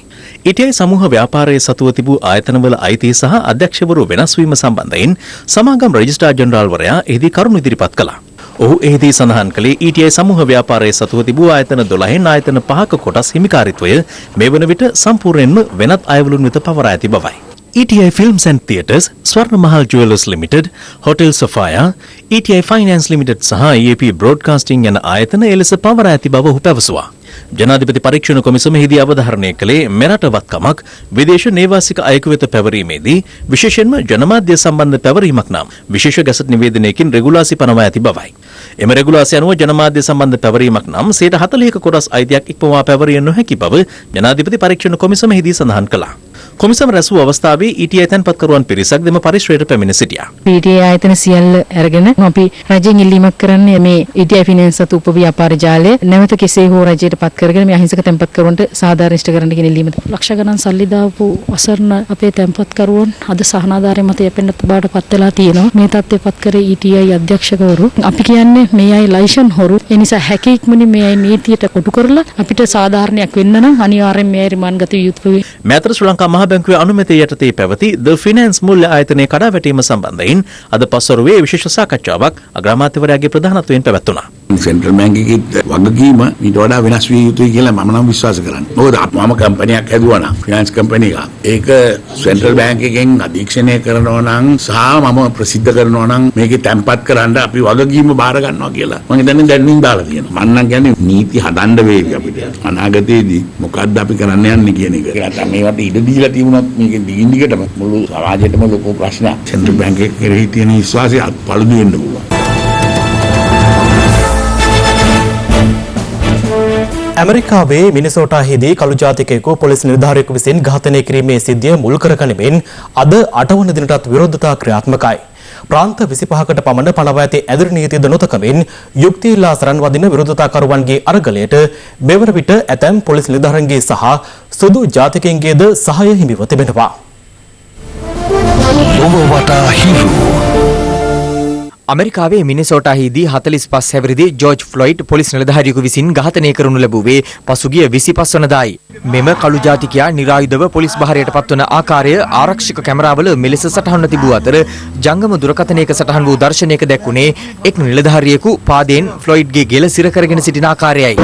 ETI සමූහ ව්‍යාපාරයේ සතුව තිබූ ආයතනවල අයිතිය සහ අධ්‍යක්ෂවරු වෙනස් වීම සම්බන්ධයෙන් සමාගම් රෙජිස්ට්‍රාර් ජෙනරාල්වරයා එහිදී කරුණු ඉදිරිපත් කළා. ඔහු එහිදී සඳහන් කළේ ETI සමූහ ව්‍යාපාරයේ සතුව තිබූ ආයතන 12න් ආයතන 5ක කොටස් හිමිකාරීත්වය මේ වන විට සම්පූර්ණයෙන්ම වෙනත් අයවලුන් වෙත පවරා ඇති බවයි. ETI Films and Theatres, Swarna Mahal Jewellers Limited, Hotel Sapphire, ETI Finance Limited සහ EAP Broadcasting යන ආයතන එලෙස පවරා ඇති බව ඔහු පැවසුවා. ජනාධිපති පරීක්ෂණ කොමිසමෙහිදී අවධාරණය කළේ මෙරට වත්කමක් විදේශ නේවාසික අයෙකු වෙත පැවරීමේදී විශේෂයෙන්ම ජනමාධ්‍ය සම්බන්ධ පැවරීමක් නම් විශේෂ ගැසට් නිවේදනයකින් රෙගුලාසි පනවා ඇති බවයි. එම රෙගුලාසි අනුව ජනමාධ්‍ය සම්බන්ධ පැවරීමක් නම් 40%ක කොටස් අයිතියක් ඉක්මවා පැවරිය නොහැකි බව ජනාධිපති පරීක්ෂණ කොමිසමෙහිදී සඳහන් කළා. කොමිසම රැස් වූ අවස්ථාවේ ETI තැන්පත්කරුවන් පිරිසක් දෙම පරිශ්‍රයට පැමිණ සිටියා. ETI ආයතන සියල්ල අරගෙන අපි රජයෙන් ඉල්ලීමක් කරන්නේ මේ ETI ෆිනෑන්ස් සතු උපව්‍යාපාර ජාලය නැවත කෙසේ හෝ රජයට පත් කරගෙන මේ අහිංසක තැන්පත්කරුවන්ට සාධාරණ ඉෂ්ට කරන්න කියන ඉල්ලීම. ලක්ෂ ගණන් සල්ලි දාපු අසරණ අපේ තැන්පත්කරුවන් අද සහනාධාරය මත යැපෙන්න බවට පත් වෙලා තියෙනවා. මේ තත්ත්වය පත් කරේ ETI අධ්‍යක්ෂකවරු. අපි කියන්නේ මේ අය ලයිසන් හොරු. ඒ නිසා හැකි ඉක්මනින් මේ අය නීතියට කොටු කරලා අපිට සාධාරණයක් වෙන්න නම් අනිවාර්යෙන් මේ අය රිමාන්ඩ් ගත යුතුයි. මෙතර ශ්‍රී ලංකා මහ බැංකුවේ අනුමැතිය යටතේ පැවති ද ෆිනෑන්ස් මූල්‍ය ආයතනයේ කඩාවැටීම සම්බන්ධයෙන් අද පස්වරුවේ විශේෂ සාකච්ඡාවක් අග්‍රාමාත්‍යවරයාගේ ප්‍රධානත්වයෙන් පැවැත්වුණා. සෙන්ට්‍රල් බැංකුවේ වගකීම ඊට වඩා වෙනස් විය යුතුයි කියලා මම නම් විශ්වාස කරන්නේ. මොකද මම කම්පැනියක් හැදුවා නම් ෆිනෑන්ස් කම්පැනි එකක්. ඒක සෙන්ට්‍රල් බැංක් එකෙන් අධීක්ෂණය කරනවා නම් සහ මම ප්‍රසිද්ධ කරනවා නම් මේකේ තැන්පත් කරන්න අපි වගකීම බාර ගන්නවා කියලා. මම හිතන්නේ දැන් දාලා තියෙනවා. මම නම් කියන්නේ නීති හදන්න වේවි අපිට. අනාගතයේදී මොකද්ද අපි කරන්න යන්නේ කියන එක. ඒකට මේවට ඉඩ දීලා තිබුණොත් මේක දිගින් දිගටම මුළු සමාජයටම ලොකු ප්‍රශ්නයක්. සෙන්ට්‍රල් බැංක් එකේ කෙරෙහි තියෙන විශ්වාසය අත්පළු වෙන්න පුළුවන්. ඇමරිකාවේ මිනිසෝටාහිදී කළු ජාතිකයෙකු පොලිස් නිලධාරියෙකු විසින් ඝාතනය කිරීමේ සිද්ධිය මුල් කරගනිමින් අද 8 වන දිනටත් විරෝධතා ක්‍රියාත්මකයි. ප්‍රාන්ත 25කට පමණ පනවා ඇති ඇදිරි නීතියද නොතකමින් යුක්තියිල්ලා සරන් වදින විරෝධතාකරුවන්ගේ අරගලයට මෙවර විට ඇතැම් පොලිස් නිලධාරීන්ගේ සහ සුදු ජාතිකයින්ගේද සහාය හිමිව තිබෙනවා. අමරිකාවේ මිනිසෝටාහිදී 45 හැවිරිදි ජෝර්ජ් ෆ්ලොයිඩ් පොලිස් නිලධාරියෙකු විසින් ඝාතනය කරනු ලැබුවේ පසුගිය 25 වනදායි. මෙම කළු ජාතිකයා නිරායුධව පොලිස් බහරයට පත්වන ආකාරය ආරක්ෂක කැමරාවල මෙලෙස සටහන්ව තිබූ අතර ජංගම දුරකථනයක සටහන් වූ දර්ශනයක දැක්වුණේ එක් නිලධාරියෙකු පාදයෙන් ෆ්ලොයිඩ්ගේ ගෙල සිර කරගෙන සිටින ආකාරයයි.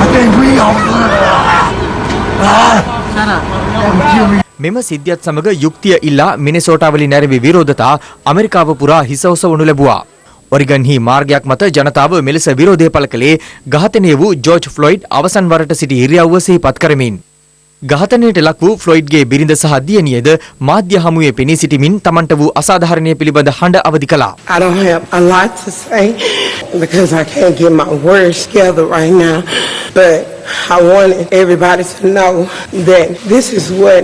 මෙම සිද්ධියත් සමග යුක්තිය ඉල්ලා මිනිසෝටාවලින් නැරඹි විරෝධතා ඇමරිකාව පුරා හිස ඔසවනු ලැබුවා. ඔරිගන්හි මාර්ගයක් මත ජනතාව මෙලෙස විරෝධය පළ කළේ ඝාතනය වූ ජෝර්ජ් ෆ්ලොයිඩ් අවසන් වරට සිටි ඉරියව්ව සිහිපත් කරමින්. ඝාතනයට ලක් වූ ෆ්ලොයිඩ්ගේ බිරිඳ සහ දියණියද මාධ්‍ය හමුවේ පෙනී සිටිමින් තමන්ට වූ අසාධාරණය පිළිබඳ හඬ අවදි කළා. I don't have a lot to say because I can't get my words together right now, but I wanted everybody to know that this is what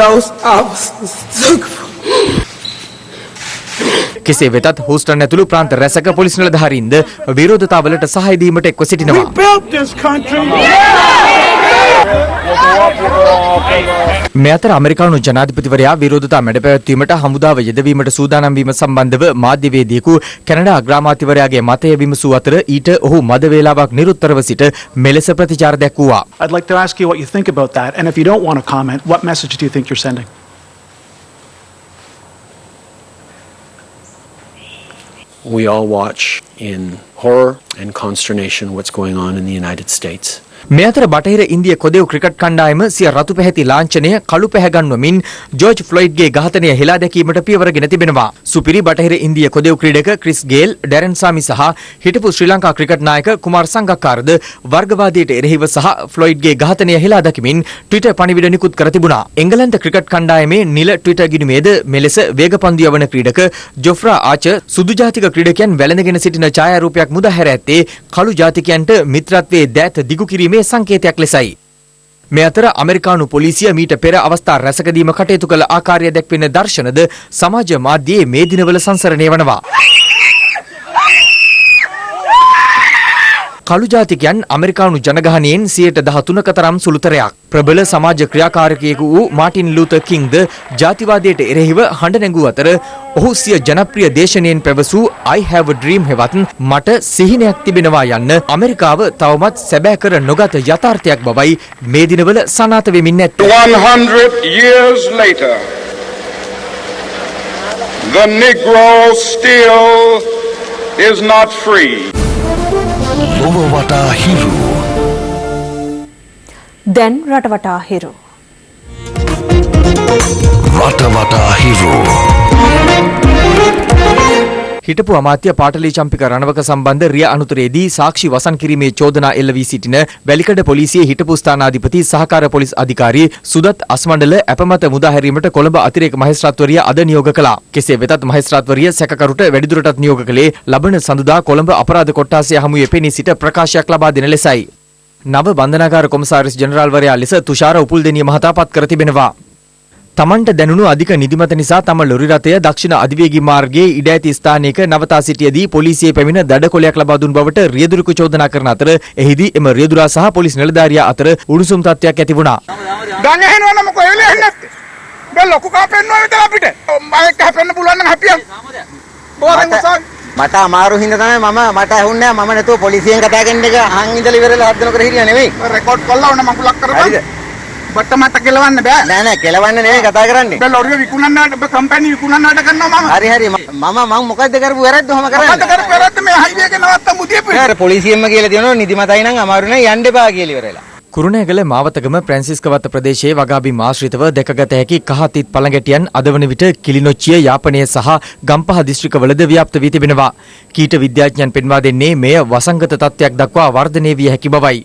those officers took from me. කෙසේ වෙතත් Houston ඇතුළු ප්‍රාන්ත රැසක police නිලධාරීන්ද විරෝධතාවලට සහාය දීමට එක්ව සිටිනවා. මේ අතර ඇමරිකානු ජනාධිපතිවරයා විරෝධතා මැඩ පැවැත්වීමට හමුදාව යෙදවීමට සූදානම් වීම සම්බන්ධව මාධ්‍යවේදියෙකු කැනඩා අග්‍රාමාත්‍යවරයාගේ මතය විමසූ අතර ඊට ඔහු මද වේලාවක් නිරුත්තරව සිට මෙලෙස ප්‍රතිචාර දැක්වුවා. I'd like to ask you what you think about that, and if you don't want to comment, what message do you think you're sending? We all watch in horror and consternation what's going on in the United States. මේ අතර බටහිර ඉන්දිය කොදෙව් cricket කණ්ඩායම සිය රතු පැහැති ලාංඡනය කළු පැහැගන්වමින් George ෆ්ලොයිඩ්ගේ ඝාතනය හෙලා දැකීමට පියවරගෙන තිබෙනවා. සුපිරි බටහිර ඉන්දිය කොදෙව් ක්‍රීඩක ක්‍රිස් ගේල්, ඩැරන් සාමි සහ හිටපු ශ්‍රී ලංකා ක්‍රිකට් නායක කුමාර් සංගක්කාරද වර්ගවාදයට එරෙහිව සහ ෆ්ලොයිඩ්ගේ ඝාතනය හෙලා දැකීමින් ට්විටර් පණිවිඩ නිකුත් කර තිබුණා. එංගලන්ත ක්‍රිකට් කණ්ඩායමේ නිල ට්විටර් ගිණුමේද මෙලෙස වේගපන්දු යවන ක්‍රීඩක ජොෆ්රා ආචර් සුදු ජාතික ක්‍රීඩකයන් වැළඳගෙන සිටින ඡායාරූපයක් මුදා හැර ඇත්තේ කළු ජාතිකයන්ට මිත්‍රත්වයේ දෑත දිගු කිරීමේ සංකේතයක් ලෙසයි. මේ අතර ඇමරිකානු පොලිසිය මීට පෙර අවස්ථා රැසකදීම කටයුතු කළ ආකාරය දැක්වෙන දර්ශනද සමාජ මාධ්‍යයේ මේ දිනවල සංසරණය වනවා. කළු ජාතිකයන් ඇමරිකානු ජනගහනයෙන් 13%ක තරම් සුළුතරයක්. ප්‍රබල සමාජ ක්‍රියාකාරකයෙකු වූ මාටින් ලූතර් කිංද ජාතිවාදයට එරෙහිව හඬ නැගූ අතර ඔහු සිය ජනප්‍රිය දේශනයෙන් පැවසූ I have a dream හෙවත් මට සිහිනයක් තිබෙනවා යන්න ඇමරිකාව තවමත් සැබෑ කර නොගත යථාර්ථයක් බවයි මේ දිනවල සනාථ වෙමින් නැත්තේ. 100 years later, the Negro still is not free. දැන් රටවටා හිරු. හිටපු අමාත්‍ය පාටලී චම්පික රණවක සම්බන්ධ රිය අනුතරයේදී සාක්ෂි වසන් කිරීමේ චෝදනා එල්ල වී සිටින වැලිකඩ පොලිසියේ හිටපු ස්ථානාධිපති සහකාර පොලිස් අධිකාරී සුදත් අස්මණ්ඩල අපමත මුදා හැරීමට කොළඹ අතිරේක මහේස්ත්‍රාත්වරිය අද නියෝග කළා. කෙසේ වෙතත් මහේස්ත්‍රාත්වරිය සැකකරුට වැඩිදුරටත් නියෝග කළේ ලබන සඳුදා කොළඹ අපරාධ කොට්ටාසය හමුවේ පෙනී සිට ප්‍රකාශයක් ලබා දෙන ලෙසයි. නව බන්ධනාගාර කොමසාරිස් ජෙනරාල්වරයා ලෙස තුෂාර උපුල්දෙනිය මහතා පත් කර තිබෙනවා. තමන්ට දැනුණු අධික නිදිමත නිසා තම ලොරි රථය දක්ෂිණ අධිවේගී මාර්ගයේ ඉඩ ඇති ස්ථානයක නවතා සිටියදී පොලිසිය පැමිණ දඩකොලයක් ලබා දුන් බවට රියදුරෙකු චෝදනා කරන අතර එහිදී එම රියදුරා සහ පොලිස් නිලධාරියා අතර උණුසුම් තත්ත්වයක් ඇති වුණා. ගන්න හෙනවනම් මොකෝ එන්නේ නැත්තේ. බෑ ලොකු කාපෙන්නවා විතර අපිට. බයික් හැපෙන්න පුළුවන් නම් හැපියක්. මට අමාරු හින්දා තමයි මට ඇහුන්නේ මම නැතුව පොලිසියෙන් කතා කරන එක අහන් ඉඳලා ඉවරලා හදන කර හිටියා නෙවෙයි. රෙකෝඩ් කළා වුණා මං කුලක් කරපන්. බට මට කෙලවන්න බෑ. නෑ කෙලවන්න නෙවෙයි කතා කරන්නේ. බෑ ලොරිය විකුණන්නට කම්පැනි විකුණන්නට කරනවා මම. හරි මම මොකද්ද කරපු වැරද්ද ඔහම කරන්නේ? මොකද්ද කරපු වැරද්ද මේ හයිවේ එක නවත්තමු දීපු. නෑ පොලිසියෙන්ම කියලා තියෙනවා නිදිමතයි නම් අමාරු නෑ යන්න එපා කියලා ඉවරලා. කුරුණෑගල මාවතගම ප්‍රැන්සිස්කවත්ත ප්‍රදේශයේ වගාබිම් ආශ්‍රිතව දැකගත හැකි කහතිත් පළඟැටියන් අද වන විට කිලිනොච්චිය යාපනය සහ ගම්පහ දිස්ත්‍රික්කවලද ව්‍යාප්ත වී තිබෙනවා. කීට විද්‍යාඥයන් පෙන්වා දෙන්නේ මෙය වසංගත තත්ත්වයක් දක්වා වර්ධනය විය හැකි බවයි.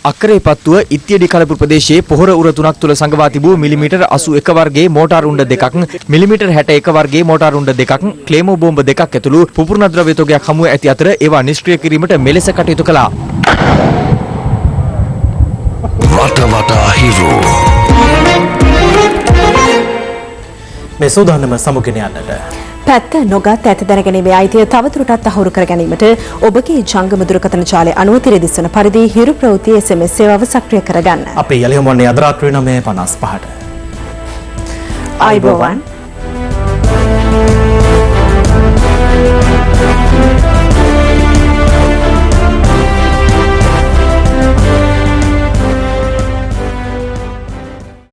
අක්කරේ පත්තුව ඉත්තියඩි කලපුර ප්‍රදේශයේ පොහොර උර 3ක් තුල සංගවා තිබූ මිලිමීටර් 81 වර්ගයේ මෝටාර් උණ්ඩ 2ක් මිලිමීටර් 61 වර්ගයේ මෝටාර් උණ්ඩ 2ක් ක්ලේමෝ බෝම්බ 2ක් ඇතුළු පුපුරණ ද්‍රව්‍ය තොගයක් හමුව ඇති අතර ඒවා නිෂ්ක්‍රිය කිරීමට මෙලෙස කටයුතු කළා. මේ සූදානම සමුගෙන යන්නට පැත්ත නොගත් ඇත දැනගැනීමේ අයිතිය තවදුරටත් තහවුරු කර ගැනීමට ඔබගේ ජංගම දුරකථන ජාලය අනුව තිරදිස්වන පරිදි හිරු ප්‍රවෘත්ති SMS සේවාව සක්‍රිය කරගන්න. අපේ යලියමන්නේ අද රාත්‍රී 9:55ට. ආයිබෝවන්